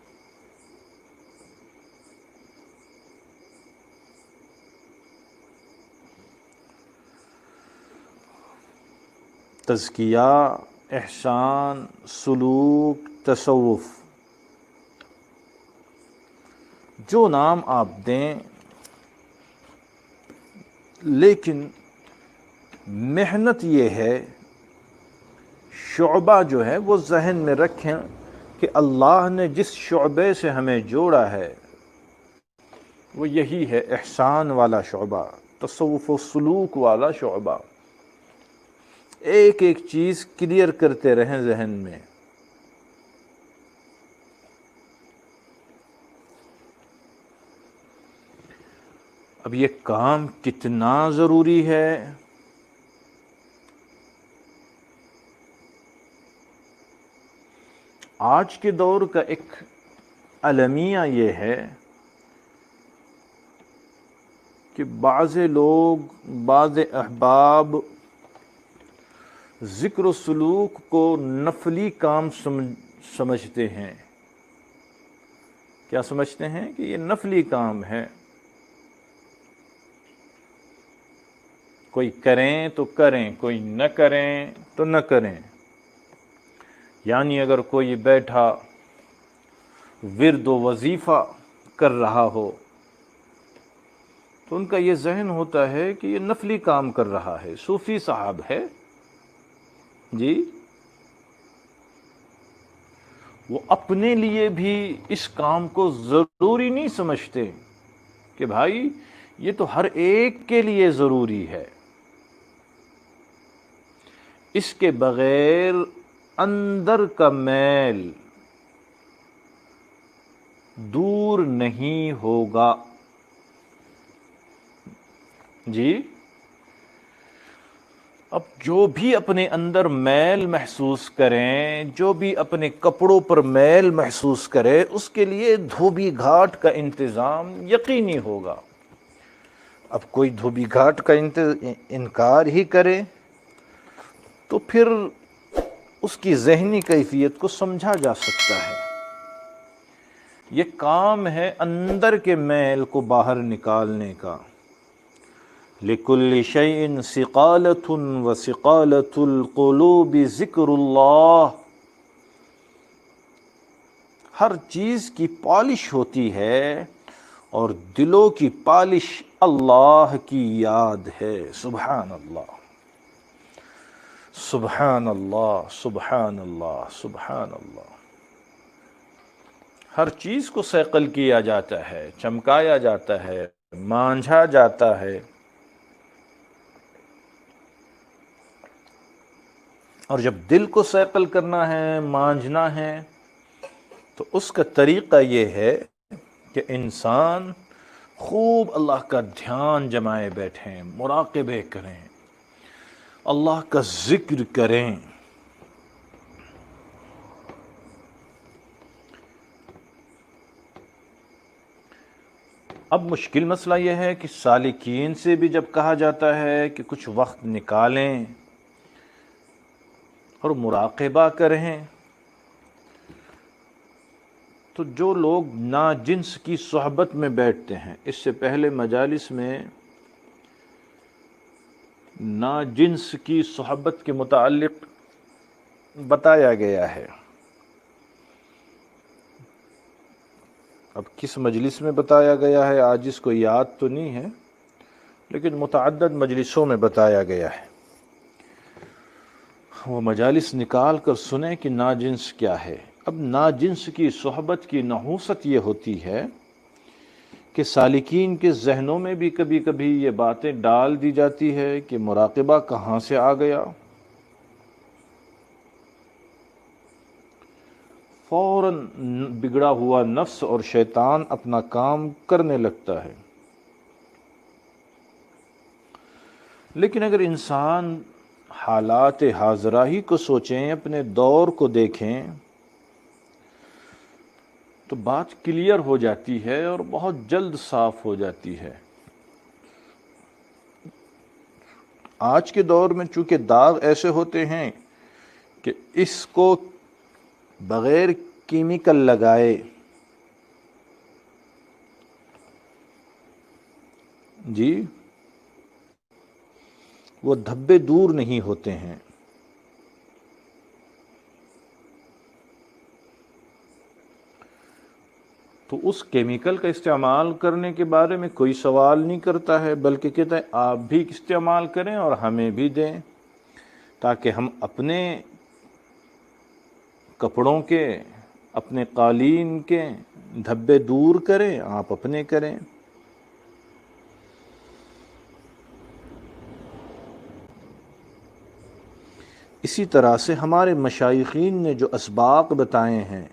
تزکیہ، احسان، سلوک، تصوف، جو نام آپ دیں، لیکن محنت یہ ہے، شعبہ جو ہے وہ ذہن میں رکھیں کہ اللہ نے جس شعبے سے ہمیں جوڑا ہے وہ یہی ہے، احسان والا شعبہ، تصوف و سلوک والا شعبہ۔ ایک ایک چیز کلیئر کرتے رہیں ذہن میں۔ اب یہ کام کتنا ضروری ہے؟ آج کے دور کا ایک المیہ یہ ہے کہ بعض لوگ، بعض احباب ذکر و سلوک کو نفلی کام سمجھتے ہیں۔ کیا سمجھتے ہیں؟ کہ یہ نفلی کام ہے، کوئی کریں تو کریں، کوئی نہ کریں تو نہ کریں۔ یعنی اگر کوئی بیٹھا ورد و وظیفہ کر رہا ہو تو ان کا یہ ذہن ہوتا ہے کہ یہ نفلی کام کر رہا ہے، صوفی صاحب ہے جی۔ وہ اپنے لیے بھی اس کام کو ضروری نہیں سمجھتے کہ بھائی یہ تو ہر ایک کے لیے ضروری ہے، اس کے بغیر اندر کا میل دور نہیں ہوگا۔ جی، اب جو بھی اپنے اندر میل محسوس کریں، جو بھی اپنے کپڑوں پر میل محسوس کرے، اس کے لیے دھوبی گھاٹ کا انتظام یقینی ہوگا۔ اب کوئی دھوبی گھاٹ کا انکار ہی کرے تو پھر اس کی ذہنی کیفیت کو سمجھا جا سکتا ہے۔ یہ کام ہے اندر کے میل کو باہر نکالنے کا۔ لِكُلِّ شَيْءٍ ثِقَالَةٌ وَثِقَالَةُ الْقُلُوبِ ذِكْرُ اللَّهِ۔ ہر چیز کی پالش ہوتی ہے اور دلوں کی پالش اللہ کی یاد ہے۔ سبحان اللہ، سبحان اللہ، سبحان اللہ، سبحان اللہ۔ ہر چیز کو صیقل کیا جاتا ہے، چمکایا جاتا ہے، مانجھا جاتا ہے، اور جب دل کو صیقل کرنا ہے، مانجھنا ہے، تو اس کا طریقہ یہ ہے کہ انسان خوب اللہ کا دھیان جمائے بیٹھیں، مراقبے کریں، اللہ کا ذکر کریں۔ اب مشکل مسئلہ یہ ہے کہ سالکین سے بھی جب کہا جاتا ہے کہ کچھ وقت نکالیں اور مراقبہ کریں، تو جو لوگ ناجنس کی صحبت میں بیٹھتے ہیں، اس سے پہلے مجالس میں ناجنس کی صحبت کے متعلق بتایا گیا ہے۔ اب کس مجلس میں بتایا گیا ہے آج اس کو یاد تو نہیں ہے، لیکن متعدد مجلسوں میں بتایا گیا ہے۔ وہ مجالس نکال کر سنیں کہ ناجنس کیا ہے۔ اب ناجنس کی صحبت کی نحوست یہ ہوتی ہے کہ سالکین کے ذہنوں میں بھی کبھی کبھی یہ باتیں ڈال دی جاتی ہے کہ مراقبہ کہاں سے آ گیا، فوراً بگڑا ہوا نفس اور شیطان اپنا کام کرنے لگتا ہے۔ لیکن اگر انسان حالات حاضرہ ہی کو سوچیں، اپنے دور کو دیکھیں، تو بات کلیئر ہو جاتی ہے اور بہت جلد صاف ہو جاتی ہے۔ آج کے دور میں چونکہ داغ ایسے ہوتے ہیں کہ اس کو بغیر کیمیکل لگائے جی وہ دھبے دور نہیں ہوتے ہیں۔ تو اس کیمیکل کا استعمال کرنے کے بارے میں کوئی سوال نہیں کرتا ہے، بلکہ کہتا ہے آپ بھی استعمال کریں اور ہمیں بھی دیں، تاکہ ہم اپنے کپڑوں کے، اپنے قالین کے دھبے دور کریں، آپ اپنے کریں۔ اسی طرح سے ہمارے مشائخین نے جو اسباق بتائے ہیں،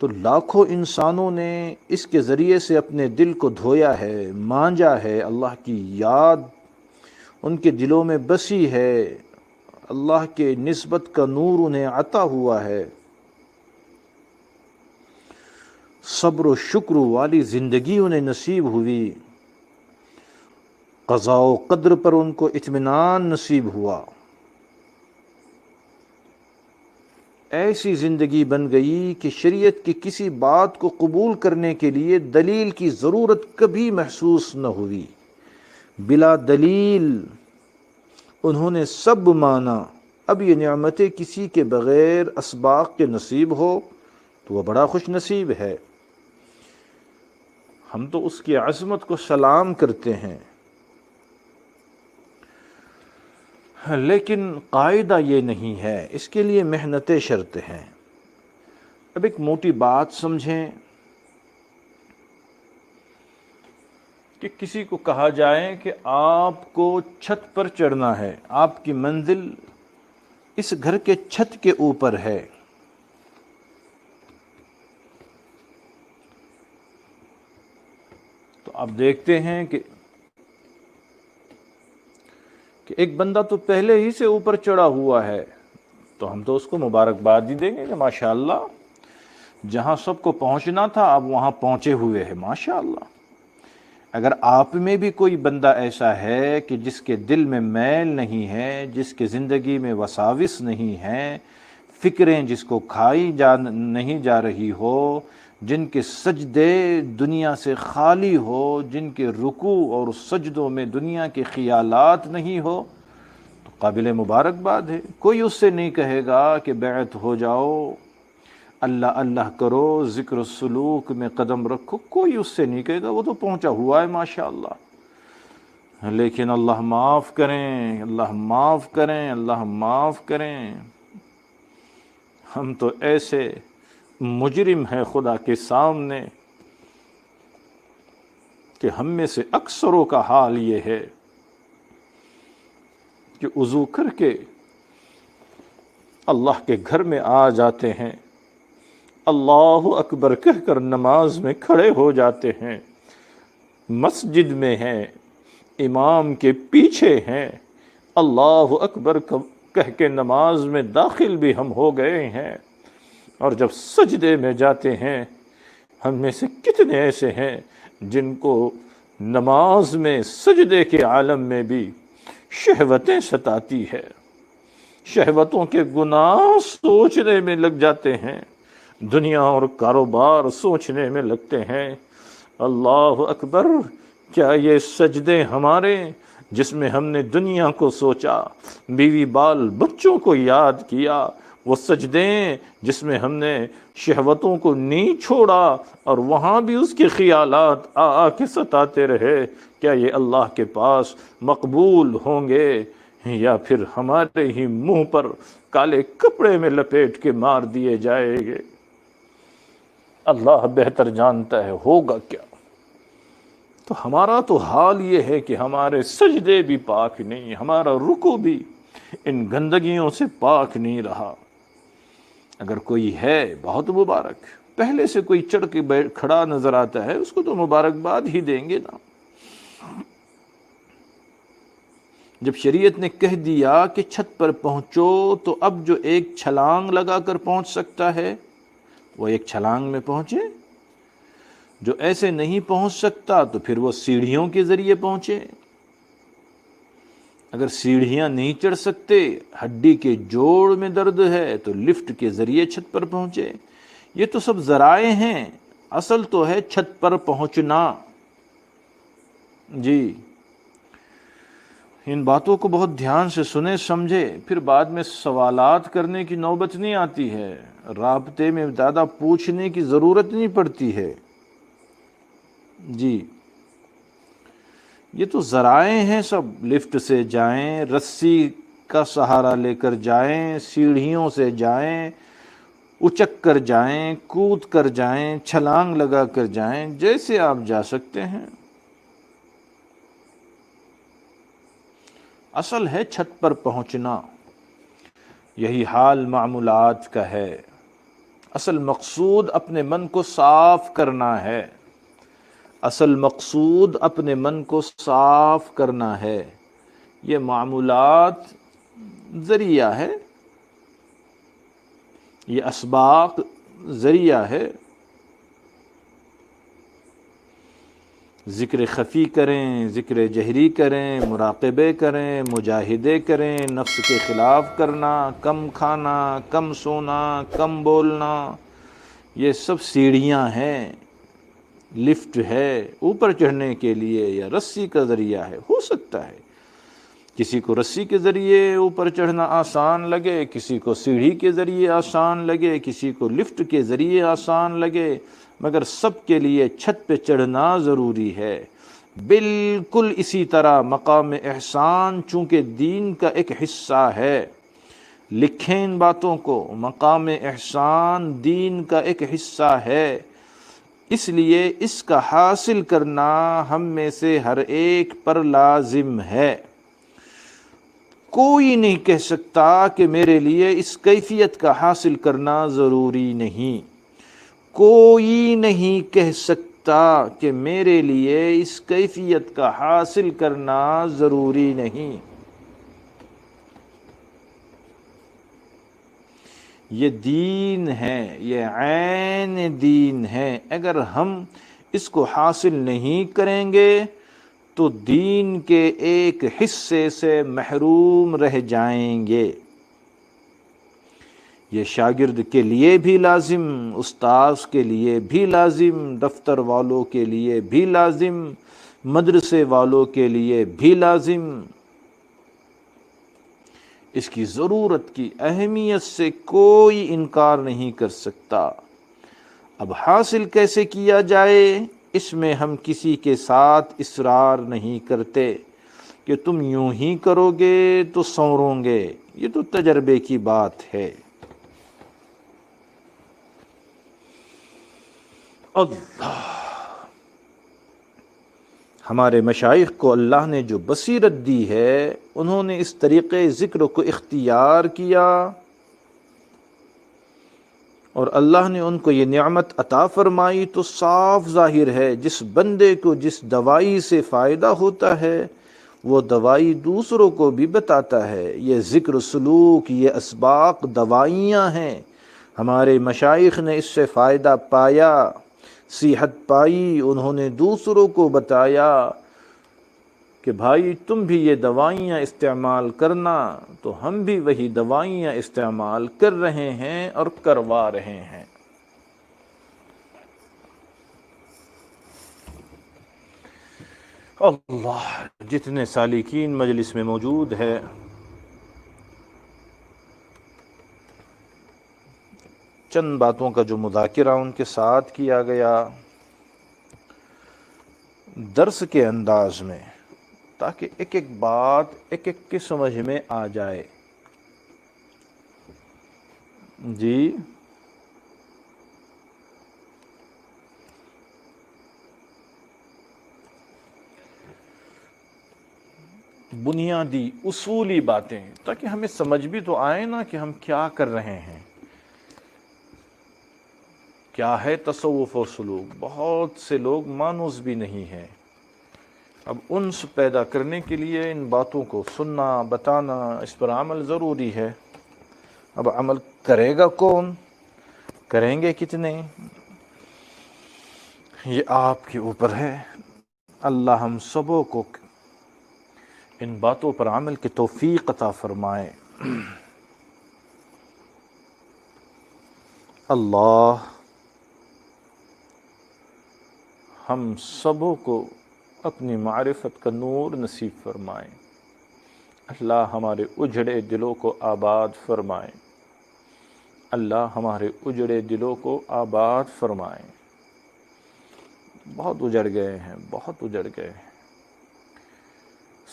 تو لاکھوں انسانوں نے اس کے ذریعے سے اپنے دل کو دھویا ہے، مانجا ہے، اللہ کی یاد ان کے دلوں میں بسی ہے، اللہ کے نسبت کا نور انہیں عطا ہوا ہے، صبر و شکر والی زندگی انہیں نصیب ہوئی، قضاء و قدر پر ان کو اطمینان نصیب ہوا، ایسی زندگی بن گئی کہ شریعت کی کسی بات کو قبول کرنے کے لیے دلیل کی ضرورت کبھی محسوس نہ ہوئی، بلا دلیل انہوں نے سب مانا۔ اب یہ نعمتیں کسی کے بغیر اسباق کے نصیب ہو تو وہ بڑا خوش نصیب ہے۔ ہم تو اس کی عظمت کو سلام کرتے ہیں، لیکن قاعدہ یہ نہیں ہے، اس کے لیے محنتیں شرط ہیں۔ اب ایک موٹی بات سمجھیں کہ کسی کو کہا جائے کہ آپ کو چھت پر چڑھنا ہے، آپ کی منزل اس گھر کے چھت کے اوپر ہے، تو آپ دیکھتے ہیں کہ ایک بندہ تو پہلے ہی سے اوپر چڑھا ہوا ہے، تو ہم تو اس کو مبارکباد ہی دیں گے کہ ماشاءاللہ جہاں سب کو پہنچنا تھا آپ وہاں پہنچے ہوئے ہیں، ماشاءاللہ۔ اگر آپ میں بھی کوئی بندہ ایسا ہے کہ جس کے دل میں میل نہیں ہے، جس کے زندگی میں وساوس نہیں ہے، فکریں جس کو کھائی نہیں جا رہی ہو، جن کے سجدے دنیا سے خالی ہو، جن کے رکوع اور سجدوں میں دنیا کے خیالات نہیں ہو، تو قابل مبارکباد ہے۔ کوئی اس سے نہیں کہے گا کہ بیعت ہو جاؤ، اللہ اللہ کرو، ذکر و سلوک میں قدم رکھو، کوئی اس سے نہیں کہے گا، وہ تو پہنچا ہوا ہے ماشاءاللہ۔ لیکن اللہ معاف کریں، اللہ معاف کریں، اللہ معاف کریں، ہم تو ایسے مجرم ہیں خدا کے سامنے کہ ہم میں سے اکثروں کا حال یہ ہے کہ وضو کر کے اللہ کے گھر میں آ جاتے ہیں، اللہ اکبر کہہ کر نماز میں کھڑے ہو جاتے ہیں، مسجد میں ہیں، امام کے پیچھے ہیں، اللہ اکبر کہہ کے نماز میں داخل بھی ہم ہو گئے ہیں، اور جب سجدے میں جاتے ہیں، ہم میں سے کتنے ایسے ہیں جن کو نماز میں سجدے کے عالم میں بھی شہوتیں ستاتی ہے، شہوتوں کے گناہ سوچنے میں لگ جاتے ہیں، دنیا اور کاروبار سوچنے میں لگتے ہیں۔ اللہ اکبر، کیا یہ سجدے ہمارے جس میں ہم نے دنیا کو سوچا، بیوی بال بچوں کو یاد کیا، وہ سجدے جس میں ہم نے شہوتوں کو نہیں چھوڑا اور وہاں بھی اس کے خیالات آ کے ستاتے رہے، کیا یہ اللہ کے پاس مقبول ہوں گے، یا پھر ہمارے ہی منہ پر کالے کپڑے میں لپیٹ کے مار دیے جائیں گے؟ اللہ بہتر جانتا ہے ہوگا کیا۔ تو ہمارا تو حال یہ ہے کہ ہمارے سجدے بھی پاک نہیں، ہمارا رکوع بھی ان گندگیوں سے پاک نہیں رہا۔ اگر کوئی ہے بہت مبارک، پہلے سے کوئی چڑھ کے کھڑا نظر آتا ہے، اس کو تو مبارکباد ہی دیں گے نا۔ جب شریعت نے کہہ دیا کہ چھت پر پہنچو، تو اب جو ایک چھلانگ لگا کر پہنچ سکتا ہے وہ ایک چھلانگ میں پہنچے، جو ایسے نہیں پہنچ سکتا تو پھر وہ سیڑھیوں کے ذریعے پہنچے۔ اگر سیڑھیاں نہیں چڑھ سکتے، ہڈی کے جوڑ میں درد ہے، تو لفٹ کے ذریعے چھت پر پہنچے۔ یہ تو سب ذرائع ہیں، اصل تو ہے چھت پر پہنچنا۔ جی، ان باتوں کو بہت دھیان سے سنے سمجھے، پھر بعد میں سوالات کرنے کی نوبت نہیں آتی ہے، رابطے میں زیادہ پوچھنے کی ضرورت نہیں پڑتی ہے۔ جی، یہ تو ذرائع ہیں سب، لفٹ سے جائیں، رسی کا سہارا لے کر جائیں، سیڑھیوں سے جائیں، اچک کر جائیں، کود کر جائیں، چھلانگ لگا کر جائیں، جیسے آپ جا سکتے ہیں۔ اصل ہے چھت پر پہنچنا۔ یہی حال معمولات کا ہے۔ اصل مقصود اپنے من کو صاف کرنا ہے، اصل مقصود اپنے من کو صاف کرنا ہے۔ یہ معمولات ذریعہ ہے، یہ اسباق ذریعہ ہے۔ ذکر خفی کریں، ذکر جہری کریں، مراقبے کریں، مجاہدے کریں، نفس کے خلاف کرنا، کم کھانا، کم سونا، کم بولنا، یہ سب سیڑھیاں ہیں، لفٹ ہے اوپر چڑھنے کے لیے، یا رسی کا ذریعہ ہے۔ ہو سکتا ہے کسی کو رسی کے ذریعے اوپر چڑھنا آسان لگے، کسی کو سیڑھی کے ذریعے آسان لگے، کسی کو لفٹ کے ذریعے آسان لگے، مگر سب کے لیے چھت پہ چڑھنا ضروری ہے۔ بالکل اسی طرح مقام احسان چونکہ دین کا ایک حصہ ہے، لکھیں ان باتوں کو، مقام احسان دین کا ایک حصہ ہے۔ اس لیے اس کا حاصل کرنا ہم میں سے ہر ایک پر لازم ہے۔ کوئی نہیں کہہ سکتا کہ میرے لیے اس کیفیت کا حاصل کرنا ضروری نہیں۔ کوئی نہیں کہہ سکتا کہ میرے لیے اس کیفیت کا حاصل کرنا ضروری نہیں۔ یہ دین ہے، یہ عین دین ہے۔ اگر ہم اس کو حاصل نہیں کریں گے تو دین کے ایک حصے سے محروم رہ جائیں گے۔ یہ شاگرد کے لیے بھی لازم، استاذ کے لیے بھی لازم، دفتر والوں کے لیے بھی لازم، مدرسے والوں کے لیے بھی لازم۔ اس کی ضرورت کی اہمیت سے کوئی انکار نہیں کر سکتا۔ اب حاصل کیسے کیا جائے، اس میں ہم کسی کے ساتھ اصرار نہیں کرتے کہ تم یوں ہی کرو گے تو سنورو گے۔ یہ تو تجربے کی بات ہے۔ اللہ، ہمارے مشائخ کو اللہ نے جو بصیرت دی ہے، انہوں نے اس طریقے ذکر کو اختیار کیا اور اللہ نے ان کو یہ نعمت عطا فرمائی، تو صاف ظاہر ہے جس بندے کو جس دوائی سے فائدہ ہوتا ہے وہ دوائی دوسروں کو بھی بتاتا ہے۔ یہ ذکر سلوک، یہ اسباق دوائیاں ہیں۔ ہمارے مشائخ نے اس سے فائدہ پایا، صحت پائی، انہوں نے دوسروں کو بتایا کہ بھائی تم بھی یہ دوائیاں استعمال کرنا، تو ہم بھی وہی دوائیاں استعمال کر رہے ہیں اور کروا رہے ہیں۔ اللہ، جتنے سالکین مجلس میں موجود ہے، چند باتوں کا جو مذاکرہ ان کے ساتھ کیا گیا درس کے انداز میں، تاکہ ایک ایک بات ایک ایک کی سمجھ میں آ جائے۔ جی، بنیادی اصولی باتیں، تاکہ ہمیں سمجھ بھی تو آئے نا کہ ہم کیا کر رہے ہیں، کیا ہے تصوف و سلوک۔ بہت سے لوگ مانوس بھی نہیں ہیں۔ اب انس پیدا کرنے کے لیے ان باتوں کو سننا، بتانا، اس پر عمل ضروری ہے۔ اب عمل کرے گا کون، کریں گے کتنے، یہ آپ کے اوپر ہے۔ اللہ ہم سبوں کو ان باتوں پر عمل کی توفیق عطا فرمائے۔ اللہ ہم سبوں کو اپنی معرفت کا نور نصیب فرمائے۔ اللہ ہمارے اجڑے دلوں کو آباد فرمائے۔ اللہ ہمارے اجڑے دلوں کو آباد فرمائے۔ بہت اجڑ گئے ہیں، بہت اجڑ گئے ہیں۔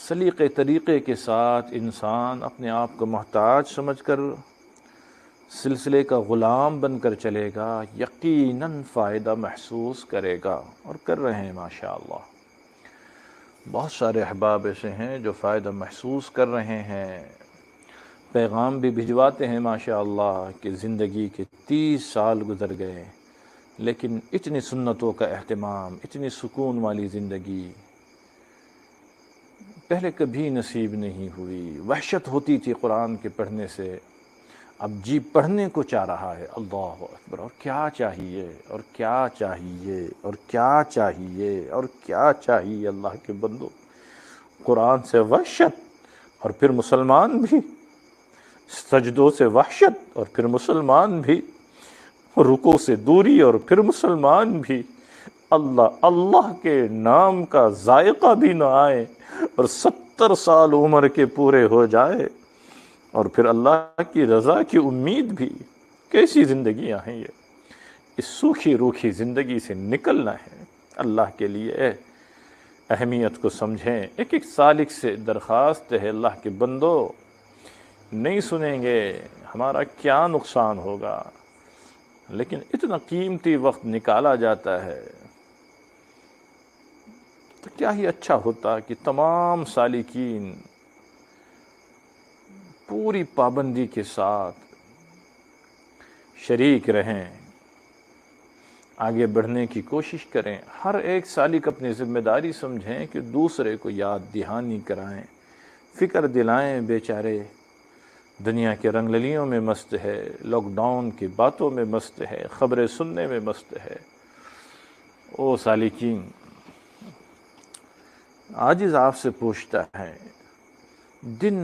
سلیقے طریقے کے ساتھ انسان اپنے آپ کو محتاج سمجھ کر سلسلے کا غلام بن کر چلے گا، یقیناً فائدہ محسوس کرے گا، اور کر رہے ہیں ماشاءاللہ۔ بہت سارے احباب ایسے ہیں جو فائدہ محسوس کر رہے ہیں، پیغام بھی بھجواتے ہیں ماشاءاللہ کہ زندگی کے 30 سال گزر گئے لیکن اتنی سنتوں کا اہتمام، اتنی سکون والی زندگی پہلے کبھی نصیب نہیں ہوئی۔ وحشت ہوتی تھی قرآن کے پڑھنے سے، اب جی پڑھنے کو چاہ رہا ہے۔ اللہ اکبر! اور کیا چاہیے، اور کیا چاہیے، اور کیا چاہیے، اور کیا چاہیے اللہ کے بندو؟ قرآن سے وحشت، اور پھر مسلمان بھی، سجدوں سے وحشت اور پھر مسلمان بھی، رکوع سے دوری اور پھر مسلمان بھی۔ اللہ اللہ کے نام کا ذائقہ بھی نہ آئے اور 70 سال عمر کے پورے ہو جائے، اور پھر اللہ کی رضا کی امید بھی۔ کیسی زندگیاں ہیں یہ؟ اس سوکھی روکھی زندگی سے نکلنا ہے۔ اللہ کے لیے اہمیت کو سمجھیں۔ ایک ایک سالک سے درخواست ہے، اللہ کے بندو نہیں سنیں گے ہمارا کیا نقصان ہوگا؟ لیکن اتنا قیمتی وقت نکالا جاتا ہے تو کیا ہی اچھا ہوتا کہ تمام سالکین پوری پابندی کے ساتھ شریک رہیں، آگے بڑھنے کی کوشش کریں، ہر ایک سالک اپنی ذمہ داری سمجھیں کہ دوسرے کو یاد دہانی کرائیں، فکر دلائیں، بیچارے دنیا کے رنگ للیوں میں مست ہے، لاک ڈاؤن کی باتوں میں مست ہے، خبریں سننے میں مست ہے۔ او سالکین، عاجز آپ سے پوچھتا ہے، دن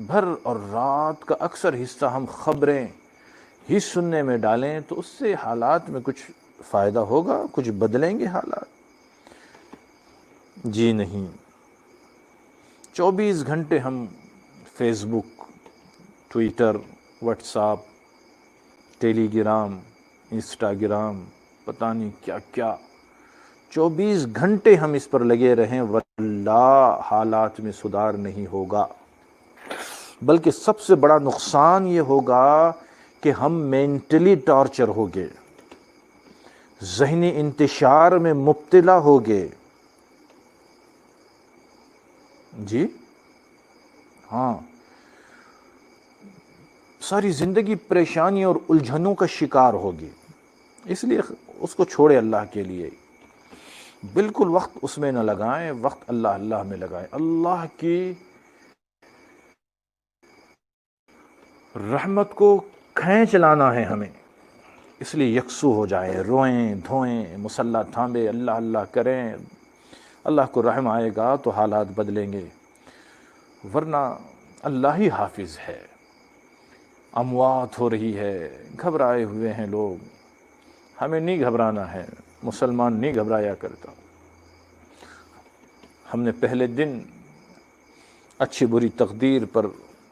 بھر اور رات کا اکثر حصہ ہم خبریں ہی سننے میں ڈالیں تو اس سے حالات میں کچھ فائدہ ہوگا، کچھ بدلیں گے حالات؟ جی نہیں۔ 24 گھنٹے ہم فیس بک، ٹویٹر، واٹس ایپ، ٹیلی گرام، انسٹاگرام، پتہ نہیں کیا کیا 24 گھنٹے ہم اس پر لگے رہیں، واللہ حالات میں سدھار نہیں ہوگا، بلکہ سب سے بڑا نقصان یہ ہوگا کہ ہم مینٹلی ٹارچر ہوگے، ذہنی انتشار میں مبتلا ہوگے۔ جی ہاں، ساری زندگی پریشانی اور الجھنوں کا شکار ہوگی۔ اس لیے اس کو چھوڑے اللہ کے لیے، بالکل وقت اس میں نہ لگائیں، وقت اللہ میں لگائیں۔ اللہ کی رحمت کو کھینچ لانا ہے ہمیں، اس لیے یکسو ہو جائیں، روئیں دھوئیں، مصلی تھامے، اللہ کریں۔ اللہ کو رحم آئے گا تو حالات بدلیں گے، ورنہ اللہ ہی حافظ ہے۔ اموات ہو رہی ہے، گھبرائے ہوئے ہیں لوگ، ہمیں نہیں گھبرانا ہے، مسلمان نہیں گھبرایا کرتا۔ ہم نے پہلے دن اچھی بری تقدیر پر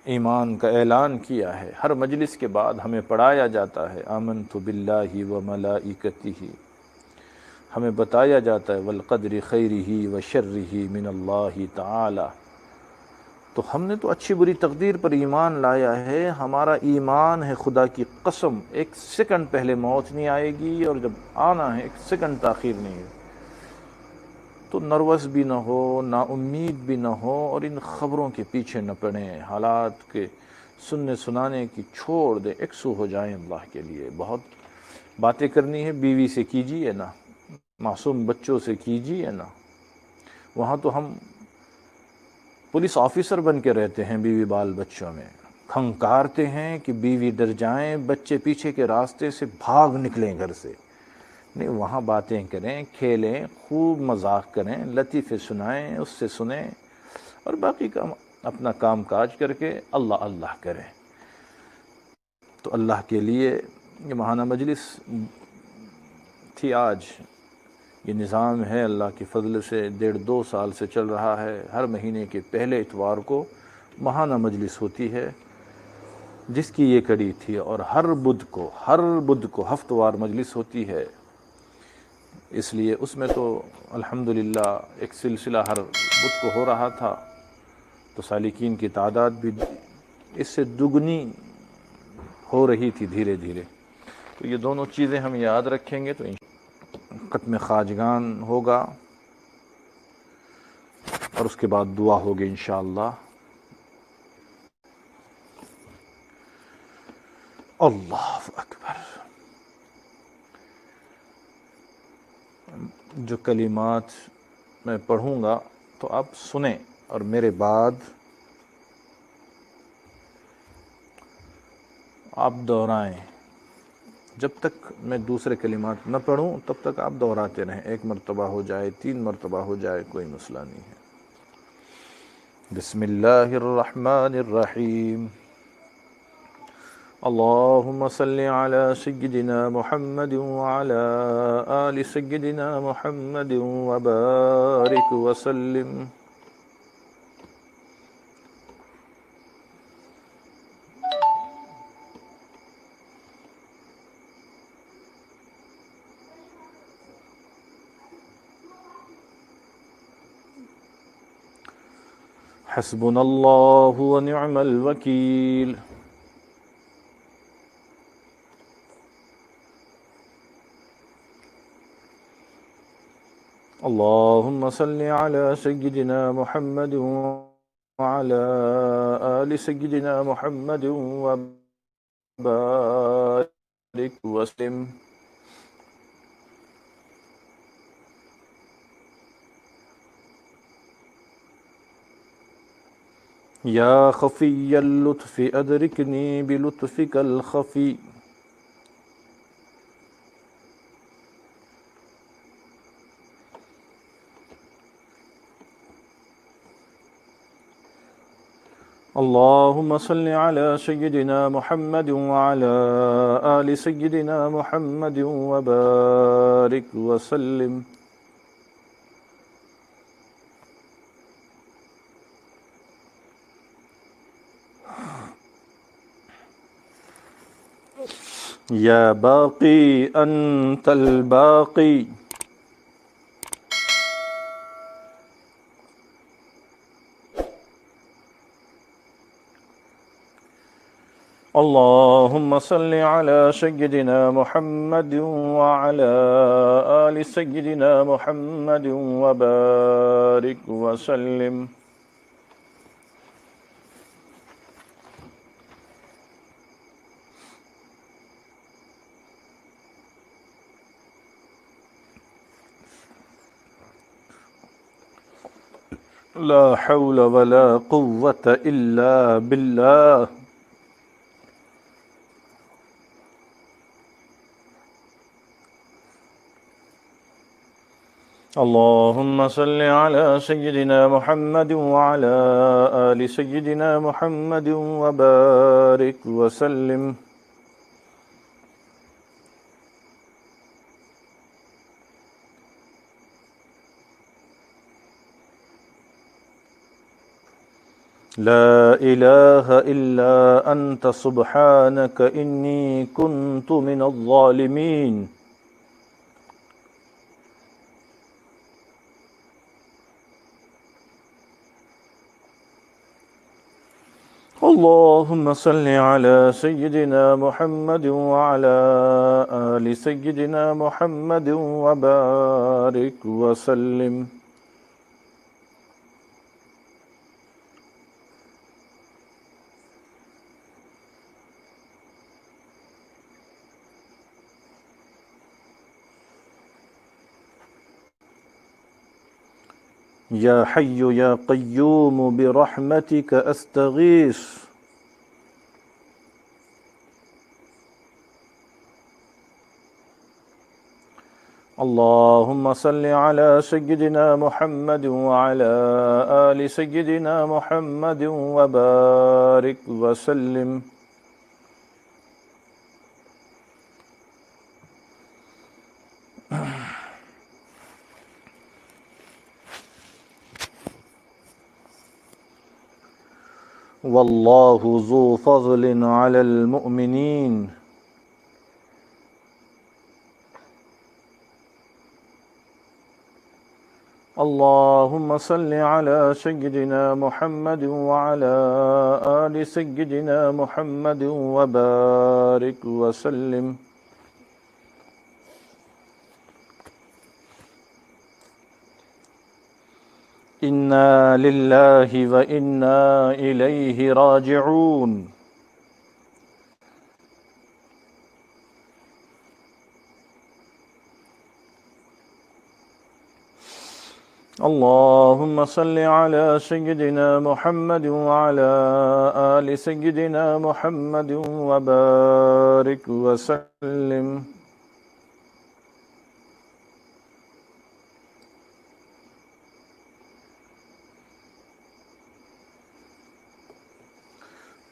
ایمان کا اعلان کیا ہے، ہر مجلس کے بعد ہمیں پڑھایا جاتا ہے آمنت باللہ وملائکتہ، ہمیں بتایا جاتا ہے والقدر خیرہ وشرہ من اللہ تعالی۔ تو ہم نے تو اچھی بری تقدیر پر ایمان لایا ہے، ہمارا ایمان ہے خدا کی قسم ایک سیکنڈ پہلے موت نہیں آئے گی، اور جب آنا ہے ایک سیکنڈ تاخیر نہیں ہے۔ تو نروس بھی نہ ہو، نا امید بھی نہ ہو، اور ان خبروں کے پیچھے نہ پڑیں، حالات کے سننے سنانے کی چھوڑ دیں، یکسو ہو جائیں اللہ کے لیے۔ بہت باتیں کرنی ہے بیوی سے کیجیے نا، معصوم بچوں سے کیجیے نا، وہاں تو ہم پولیس آفیسر بن کے رہتے ہیں بیوی بال بچوں میں، کھنکارتے ہیں کہ بیوی ڈر جائیں، بچے پیچھے کے راستے سے بھاگ نکلیں گھر سے۔ نہیں، وہاں باتیں کریں، کھیلیں، خوب مذاق کریں، لطیفے سنائیں، اس سے سنیں، اور باقی کام اپنا کام کاج کر کے اللہ کریں۔ تو اللہ کے لیے یہ ماہانہ مجلس تھی آج، یہ نظام ہے اللہ کی فضل سے 1.5-2 سال سے چل رہا ہے، ہر مہینے کے پہلے اتوار کو ماہانہ مجلس ہوتی ہے، جس کی یہ کڑی تھی، اور ہر بدھ کو ہفتہ وار مجلس ہوتی ہے۔ اس لیے اس میں تو الحمدللہ ایک سلسلہ ہر بدھ کو ہو رہا تھا، تو سالکین کی تعداد بھی اس سے دگنی ہو رہی تھی دھیرے دھیرے۔ تو یہ دونوں چیزیں ہم یاد رکھیں گے تو ختم خواجگان ہوگا، اور اس کے بعد دعا ہوگی انشاءاللہ۔ اللہ اکبر۔ جو کلمات میں پڑھوں گا تو آپ سنیں، اور میرے بعد آپ دہرائیں، جب تک میں دوسرے کلمات نہ پڑھوں تب تک آپ دہراتے رہیں، 1 مرتبہ ہو جائے، 3 مرتبہ ہو جائے، کوئی مسئلہ نہیں ہے۔ بسم اللہ الرحمن الرحیم۔ اللہم صل علی سیدنا محمد وعلی آل سیدنا محمد وبارک وسلم۔ حسبنا اللہ ونعم الوکیل۔ اللهم صل على سيدنا محمد وعلى آل سيدنا محمد وبارك وسلم. يا خفي اللطف أدركني بلطفك الخفي. اللهم صل على سيدنا محمد وعلى آل سيدنا محمد وبارك وسلم. يا باقي أنت الباقي. اللهم صل على سيدنا محمد وعلى آل سيدنا محمد وبارك وسلم. لا حول ولا قوة إلا بالله. اللهم صل على سيدنا محمد وعلى آل سيدنا محمد وبارك وسلم. لا إله إلا أنت سبحانك إني كنت من الظالمين. اللهم صل على سيدنا محمد وعلى آل سيدنا محمد وبارك وسلم. يا حي يا قيوم برحمتك أستغيث. اللهم صل على سيدنا محمد وعلى آل سيدنا محمد وبارك وسلم. والله ذو فضل على المؤمنين. اللهم صل على سيدنا محمد وعلى آل سيدنا محمد وبارك وسلم. إنا لله وإنا إليه راجعون. اللهم صل على سيدنا محمد وعلى آل سيدنا محمد وبارك وسلم.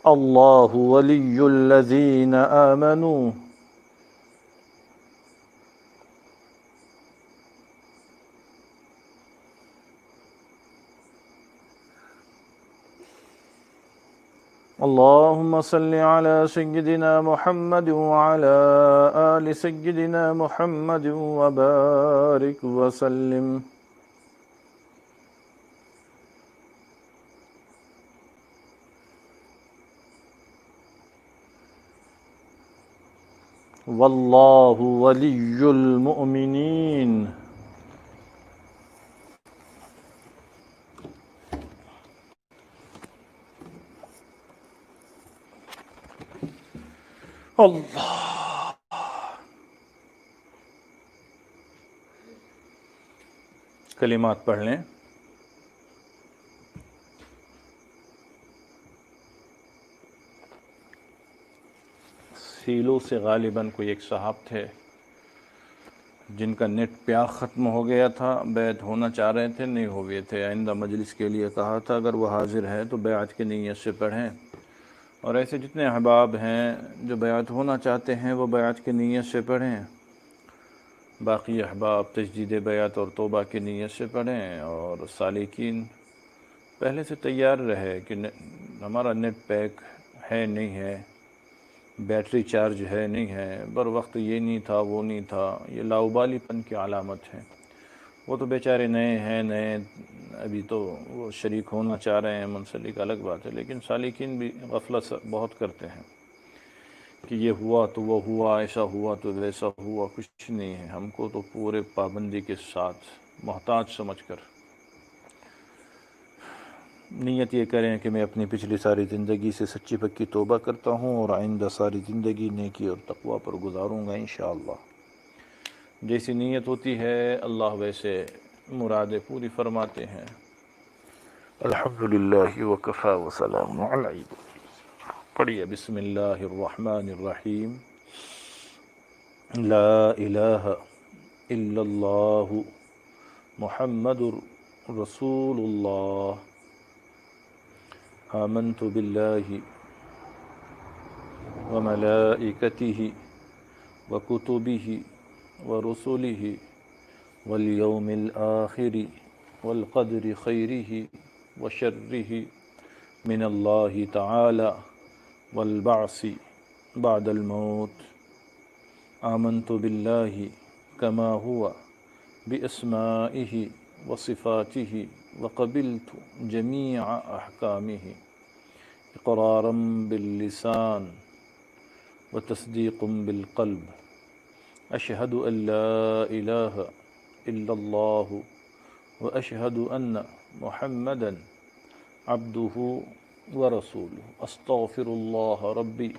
الله ولي الذين آمنوا. اللهم صل على سيدنا محمد وعلى آل سيدنا محمد وبارك وسلم. والله ولي المؤمنين. اللہ کلمات پڑھ لیں. سیلو سے غالباً کوئی ایک صاحب تھے جن کا نیٹ پیا ختم ہو گیا تھا، بیعت ہونا چاہ رہے تھے، نہیں ہو گئے تھے. آئندہ مجلس کے لیے کہا تھا اگر وہ حاضر ہے تو بیعت کی نیت سے پڑھیں، اور ایسے جتنے احباب ہیں جو بیعت ہونا چاہتے ہیں وہ بیعت کی نیت سے پڑھیں. باقی احباب تجدید بیعت اور توبہ کی نیت سے پڑھیں. اور سالکین پہلے سے تیار رہے کہ ہمارا نیٹ پیک ہے نہیں ہے، بیٹری چارج ہے نہیں ہے، بر وقت یہ نہیں تھا وہ نہیں تھا. یہ لاؤبالی پن کی علامت ہے. وہ تو بیچارے نئے ہیں، نئے ابھی تو وہ شریک ہونا چاہ رہے ہیں، منسلک الگ بات ہے، لیکن سالکین بھی غفلت بہت کرتے ہیں کہ یہ ہوا تو وہ ہوا، ایسا ہوا تو ویسا ہوا. کچھ نہیں ہے. ہم کو تو پورے پابندی کے ساتھ محتاج سمجھ کر نیت یہ کریں کہ میں اپنی پچھلی ساری زندگی سے سچی پکی توبہ کرتا ہوں اور آئندہ ساری زندگی نیکی اور تقوی پر گزاروں گا انشاءاللہ. جیسی نیت ہوتی ہے اللہ ویسے مرادیں پوری فرماتے ہیں. الحمدللہ وکفا وسلام علی عبادہ. پڑھیے بسم اللہ الرحمن الرحیم. لا الہ الا اللہ محمد رسول اللہ. آمنت باللہ وملائکتہ وکتبہ ورسلہ والیوم الآخر والقدر خیرہ وشرہ من اللہ تعالی والبعث بعد الموت. آمنت باللہ کما ہوا باسمائہ وصفاتہ وقبلت جمیع احکامہ اقرارا باللسان وتصدیق بالقلب. اشہد ان لا الہ الا اللہ واشہد ان محمدا عبدہ ورسولہ. استغفر اللہ ربی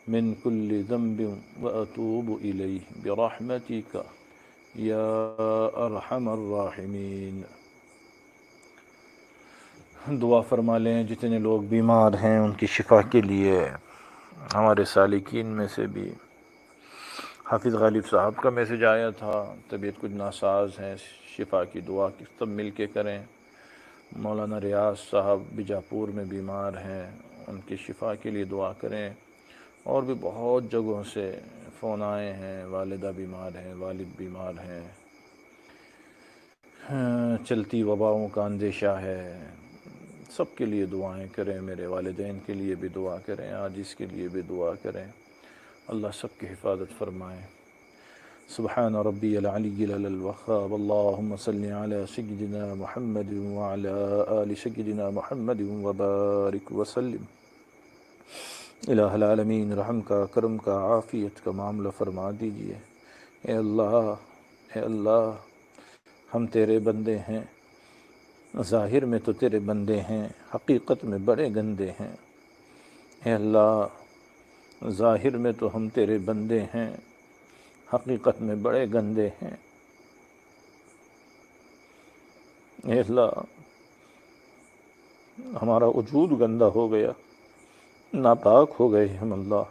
من کل ذنب واتوب الیہ برحمتک یا ارحم الراحمین. دعا فرما لیں جتنے لوگ بیمار ہیں ان کی شفا کے لیے. ہمارے سالکین میں سے بھی حافظ غالب صاحب کا میسج آیا تھا، طبیعت کچھ ناساز ہیں، شفا کی دعا سب مل کے کریں. مولانا ریاض صاحب بیجاپور میں بیمار ہیں، ان کی شفا کے لیے دعا کریں. اور بھی بہت جگہوں سے فون آئے ہیں، والدہ بیمار ہیں، والد بیمار ہیں، چلتی وباؤں کا اندیشہ ہے. سب کے لیے دعائیں کریں. میرے والدین کے لیے بھی دعا کریں، آج اس کے لیے بھی دعا کریں. اللہ سب کی حفاظت فرمائے. سبحان ربی العلی العلی الوخاب. اللہم صلی علی سیدنا محمد وعلی آل سیدنا محمد وبارک وسلم. الہ العالمین رحم کا، کرم کا، عافیت کا معاملہ فرما دیجئے. اے اللہ، اے اللہ، ہم تیرے بندے ہیں، ظاہر میں تو تیرے بندے ہیں، حقیقت میں بڑے گندے ہیں. اے اللہ، ظاہر میں تو ہم تیرے بندے ہیں، حقیقت میں بڑے گندے ہیں. اے اللہ، ہمارا وجود گندا ہو گیا، ناپاک ہو گئے ہم. اللہ،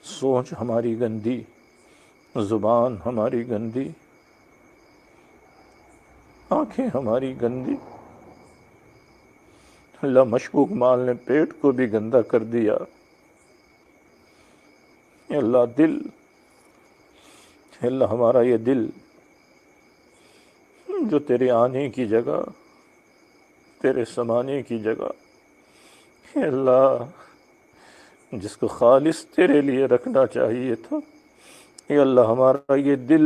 سوچ ہماری گندی، زبان ہماری گندی، آنکھیں ہماری گندی. اللہ، مشکوک مال نے پیٹ کو بھی گندا کر دیا. اے اللہ، دل، اے اللہ، ہمارا یہ دل جو تیرے آنے کی جگہ، تیرے سمانے کی جگہ، اے اللہ، جس کو خالص تیرے لیے رکھنا چاہیے تھا، اے اللہ، ہمارا یہ دل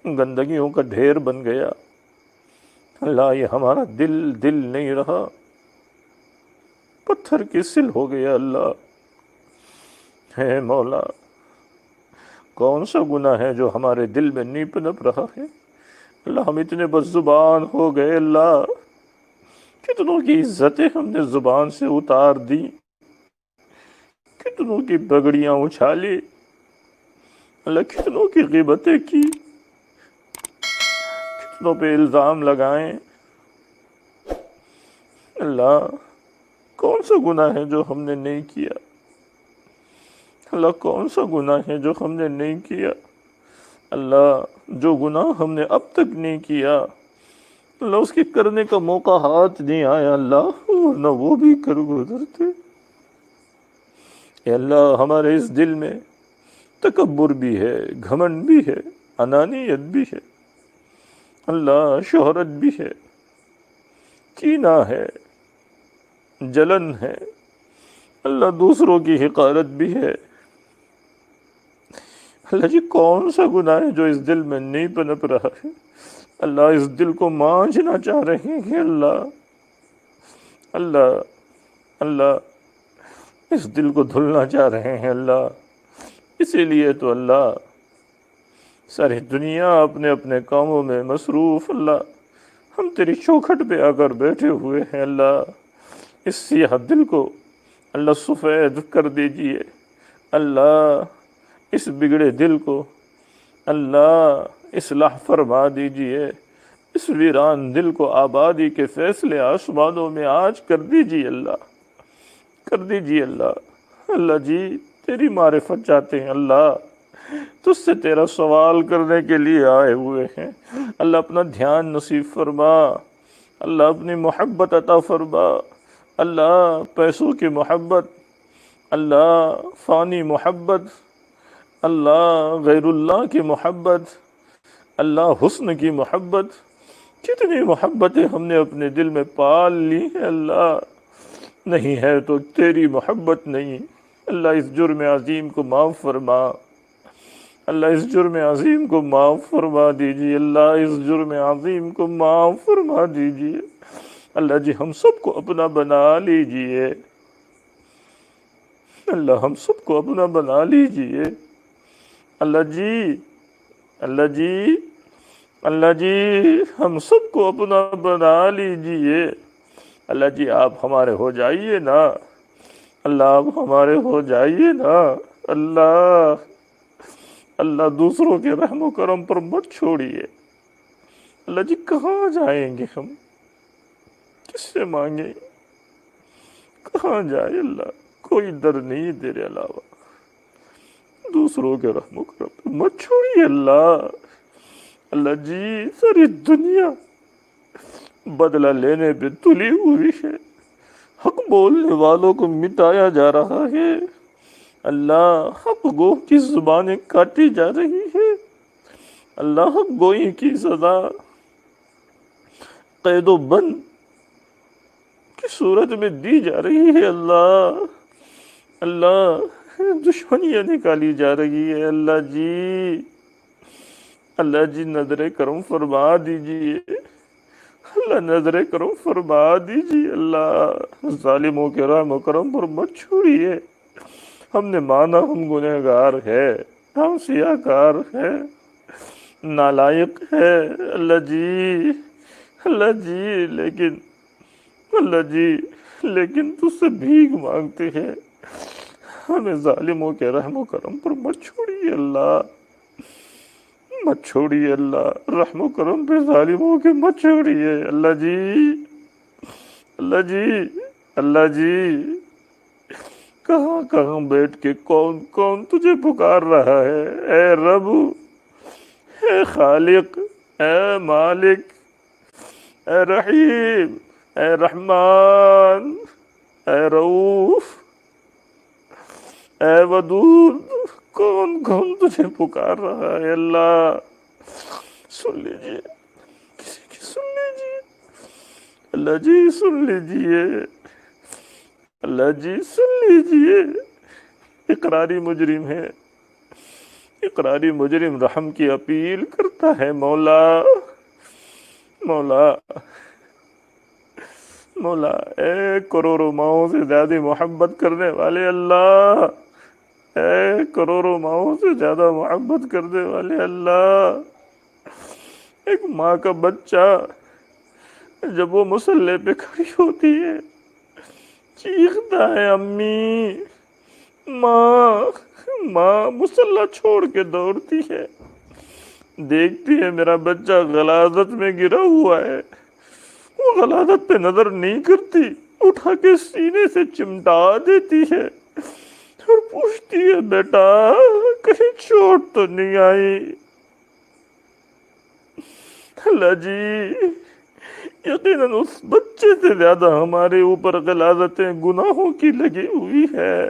گندگیوں کا ڈھیر بن گیا. اللہ، یہ ہمارا دل دل نہیں رہا، پتھر کی سل ہو گیا. اللہ، اے مولا، کون سا گناہ ہے جو ہمارے دل میں نہیں پنپ رہا ہے؟ اللہ، ہم اتنے بد زبان ہو گئے. اللہ، کتنوں کی عزتیں ہم نے زبان سے اتار دی، کتنوں کی بگڑیاں اچھالی اللہ، کتنوں کی غیبتیں کی، کتنوں پہ الزام لگائیں اللہ۔ کون سا گناہ ہے جو ہم نے نہیں کیا اللہ، کون سا گناہ ہے جو ہم نے نہیں کیا اللہ؟ جو گناہ ہم نے اب تک نہیں کیا اللہ، اس کے کرنے کا موقع ہاتھ نہیں آیا اللہ، ورنہ وہ بھی کر گزرتے۔ اے اللہ، ہمارے اس دل میں تکبر بھی ہے، گھمنڈ بھی ہے، انانیت بھی ہے اللہ، شہرت بھی ہے، کینہ ہے، جلن ہے اللہ، دوسروں کی حقارت بھی ہے اللہ جی۔ کون سا گناہ ہے جو اس دل میں نہیں پنپ رہا ہے اللہ؟ اس دل کو مانجنا چاہ رہے ہیں اللہ، اللہ اللہ، اس دل کو دھلنا چاہ رہے ہیں اللہ۔ اسی لیے تو اللہ ساری دنیا اپنے اپنے کاموں میں مصروف اللہ، ہم تیری چوکھٹ پہ آ کر بیٹھے ہوئے ہیں اللہ۔ اس سیاہ دل کو اللہ سفید کر دیجئے اللہ، اس بگڑے دل کو اللہ اصلاح فرما دیجئے، اس ویران دل کو آبادی کے فیصلے آسمانوں میں آج کر دیجئے اللہ، کر دیجئے اللہ۔ اللہ جی، تیری معرفت چاہتے ہیں اللہ، تجھ سے تیرا سوال کرنے کے لیے آئے ہوئے ہیں اللہ۔ اپنا دھیان نصیب فرما اللہ، اپنی محبت عطا فرما اللہ، پیسوں کی محبت اللہ، فانی محبت اللہ، غیر اللہ کی محبت اللہ، حسن کی محبت، کتنی محبتیں ہم نے اپنے دل میں پال لی ہیں اللہ، نہیں ہے تو تیری محبت نہیں اللہ۔ اس جرم عظیم کو معاف فرما اللہ، اس جرم عظیم کو معاف فرما دیجیے اللہ، اس جرم عظیم کو معاف فرما دیجیے اللہ جی۔ ہم سب کو اپنا بنا لیجیے اللہ، ہم سب کو اپنا بنا لیجیے اللہ جی، اللہ جی، اللہ جی، ہم سب کو اپنا بنا لیجیے اللہ جی۔ آپ ہمارے ہو جائیے نا اللہ، آپ ہمارے ہو جائیے نا اللہ، اللہ دوسروں کے رحم و کرم پر مت چھوڑیے اللہ جی۔ کہاں جائیں گے ہم، کس سے مانگیں، کہاں جائے اللہ؟ کوئی در نہیں تیرے علاوہ، دوسروں کے رحم و کرم پر مت چھوڑیے اللہ، اللہ جی۔ ساری دنیا بدلہ لینے پہ تلی ہوئی ہے، حق بولنے والوں کو مٹایا جا رہا ہے اللہ، حق گو کی زبانیں کاٹی جا رہی ہے اللہ، حق گوئی کی سزا قید و بند کی صورت میں دی جا رہی ہے اللہ، اللہ دشمنیاں نکالی جا رہی ہے اللہ جی، اللہ جی نظر کرم فرما دیجیے اللہ، نظر کرم فرما دیجیے اللہ، ظالموں کے رحم و کرم پر مت چھوڑیے۔ ہم نے مانا ہم گنہگار ہے، ہم سیاہ کار ہے، نالائق ہے اللہ جی، اللہ جی، لیکن اللہ جی، لیکن تجھ سے بھیک مانگتے ہیں، ہمیں ظالموں کے رحم و کرم پر مت چھوڑیے اللہ، مت چھوڑیے اللہ، رحم و کرم پہ ظالموں کے مت چھوڑیے اللہ جی، اللہ جی، اللہ جی۔ کہاں کہاں بیٹھ کے کون کون تجھے پکار رہا ہے، اے رب، اے خالق، اے مالک، اے رحیم، اے رحمان، اے رؤوف، اے ودود، کون کون تجھے پکار رہا ہے اللہ، سن لیجیے، کسی کی سن لیجیے اللہ جی، سن لیجیے اللہ جی، سن لیجیے۔ اقراری مجرم ہے، اقراری مجرم رحم کی اپیل کرتا ہے مولا، مولا، مولا، اے کروڑوں ماؤں سے زیادہ محبت کرنے والے اللہ، اے کروڑوں ماؤں سے زیادہ محبت کرنے والے اللہ، ایک ماں کا بچہ جب وہ مصلی پہ کھڑی ہوتی ہے چیختا ہے امی، ماں مصلی چھوڑ کے دوڑتی ہے، دیکھتی ہے میرا بچہ غلاظت میں گرا ہوا ہے، وہ غلاظت پہ نظر نہیں کرتی، اٹھا کے سینے سے چمٹا دیتی ہے اور پوچھتی ہے بیٹا کہیں چوٹ تو نہیں آئی؟ اللہ جی یقیناً اس بچے سے زیادہ ہمارے اوپر غلاظتیں گناہوں کی لگی ہوئی ہے،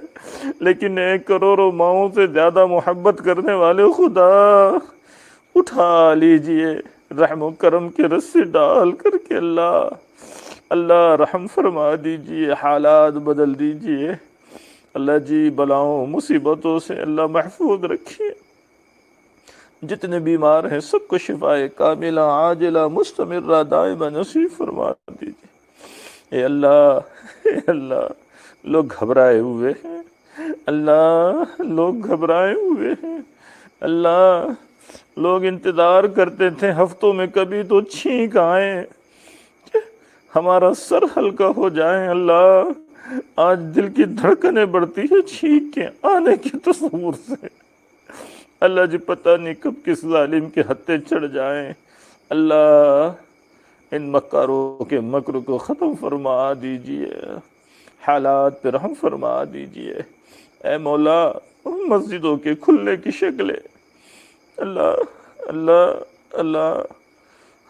لیکن 1 کروڑ ماؤں سے زیادہ محبت کرنے والے خدا اٹھا لیجئے رحم و کرم کے رسی ڈال کر کے، اللہ رحم فرما دیجئے، حالات بدل دیجئے اللہ جی، بلاؤں مصیبتوں سے اللہ محفوظ رکھیے، جتنے بیمار ہیں سب کو شفائے کاملہ عاجلہ مستمرہ دائمہ نصیب فرما دیجئے۔ اے اللہ لوگ گھبرائے ہوئے ہیں، اللہ لوگ گھبرائے ہوئے ہیں، اللہ لوگ انتظار کرتے تھے ہفتوں میں کبھی تو چھینک آئیں ہمارا سر ہلکا ہو جائے، اللہ آج دل کی دھڑکنیں بڑھتی ہے چھینک کے آنے کے تصور سے، اللہ جی پتہ نہیں کب کس ظالم کے ہتھے چڑھ جائیں، اللہ ان مکاروں کے مکر کو ختم فرما دیجئے، حالات پہ رحم فرما دیجئے، اے مولا مسجدوں کے کھلنے کی شکلیں اللہ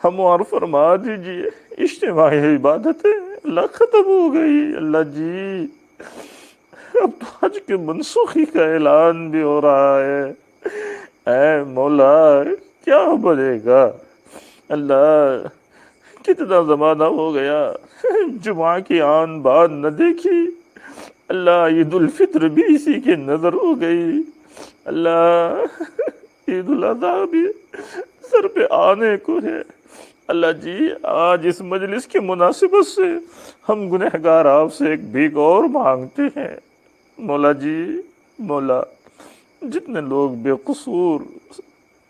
ہموار فرما دیجئے، اجتماعی عبادتیں اللہ ختم ہو گئی، اللہ جی اب تو حج کے منسوخی کا اعلان بھی ہو رہا ہے، اے مولا کیا بنے گا، اللہ کتنا زمانہ ہو گیا جمعہ کی آن بان نہ دیکھی، اللہ عید الفطر بھی اسی کی نظر ہو گئی، اللہ عید الاضحیٰ بھی سر پہ آنے کو ہے، اللہ جی آج اس مجلس کی مناسبت سے ہم گنہگار آپ سے ایک بھیک اور مانگتے ہیں، مولا جی مولا جتنے لوگ بے قصور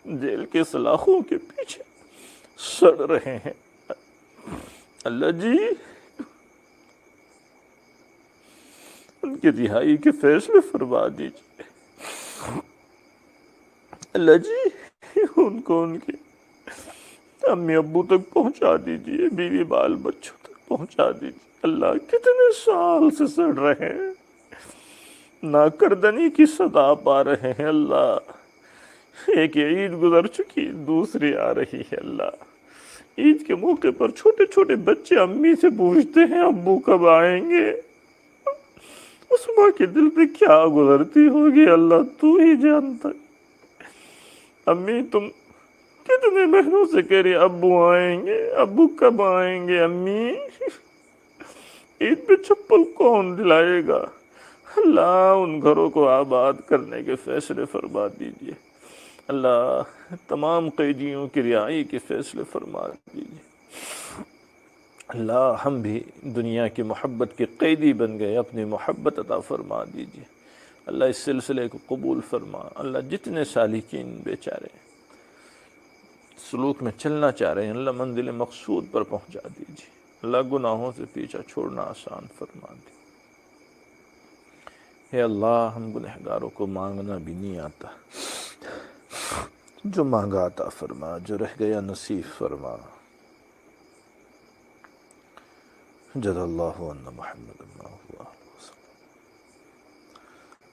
جیل کے سلاخوں کے پیچھے سڑ رہے ہیں اللہ جی ان کی رہائی کے فیصلے فرما دیجیے، اللہ جی ان کو ان کے امی ابو تک پہنچا دیجیے، بیوی بال بچوں تک پہنچا دیجیے، اللہ کتنے سال سے سڑ رہے ہیں، ناکردنی کی صدا پا رہے ہیں، اللہ ایک عید گزر چکی دوسری آ رہی ہے، اللہ عید کے موقع پر چھوٹے چھوٹے بچے امی سے پوچھتے ہیں ابو کب آئیں گے، اس ماں کے دل پہ کیا گزرتی ہوگی اللہ تو ہی جانتا، امی تم کتنے مہینوں سے کہہ رہی ابو آئیں گے، ابو کب آئیں گے امی، عید پہ چپل کون دلائے گا، اللہ ان گھروں کو آباد کرنے کے فیصلے فرما دیجئے، اللہ تمام قیدیوں کی رہائی کے فیصلے فرما دیجئے، اللہ ہم بھی دنیا کی محبت کے قیدی بن گئے، اپنی محبت عطا فرما دیجئے، اللہ اس سلسلے کو قبول فرما، اللہ جتنے سالکین بیچارے سلوک میں چلنا چاہ رہے ہیں اللہ منزل مقصود پر پہنچا دیجئے، اللہ گناہوں سے پیچھا چھوڑنا آسان فرما دیجئے، اے اللہ ہم گنہگاروں کو مانگنا بھی نہیں آتا، جو مانگا عطا فرما، جو رہ گیا نصیب فرما، جزا اللہ عنا محمد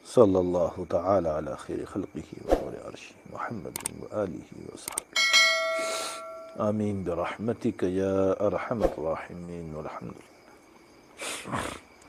صلی اللہ تعالی علی خیر خلقہ ونور عرشہ محمد وآلہ وصحبہ آمین برحمتک یا ارحم الراحمین والحمد للہ۔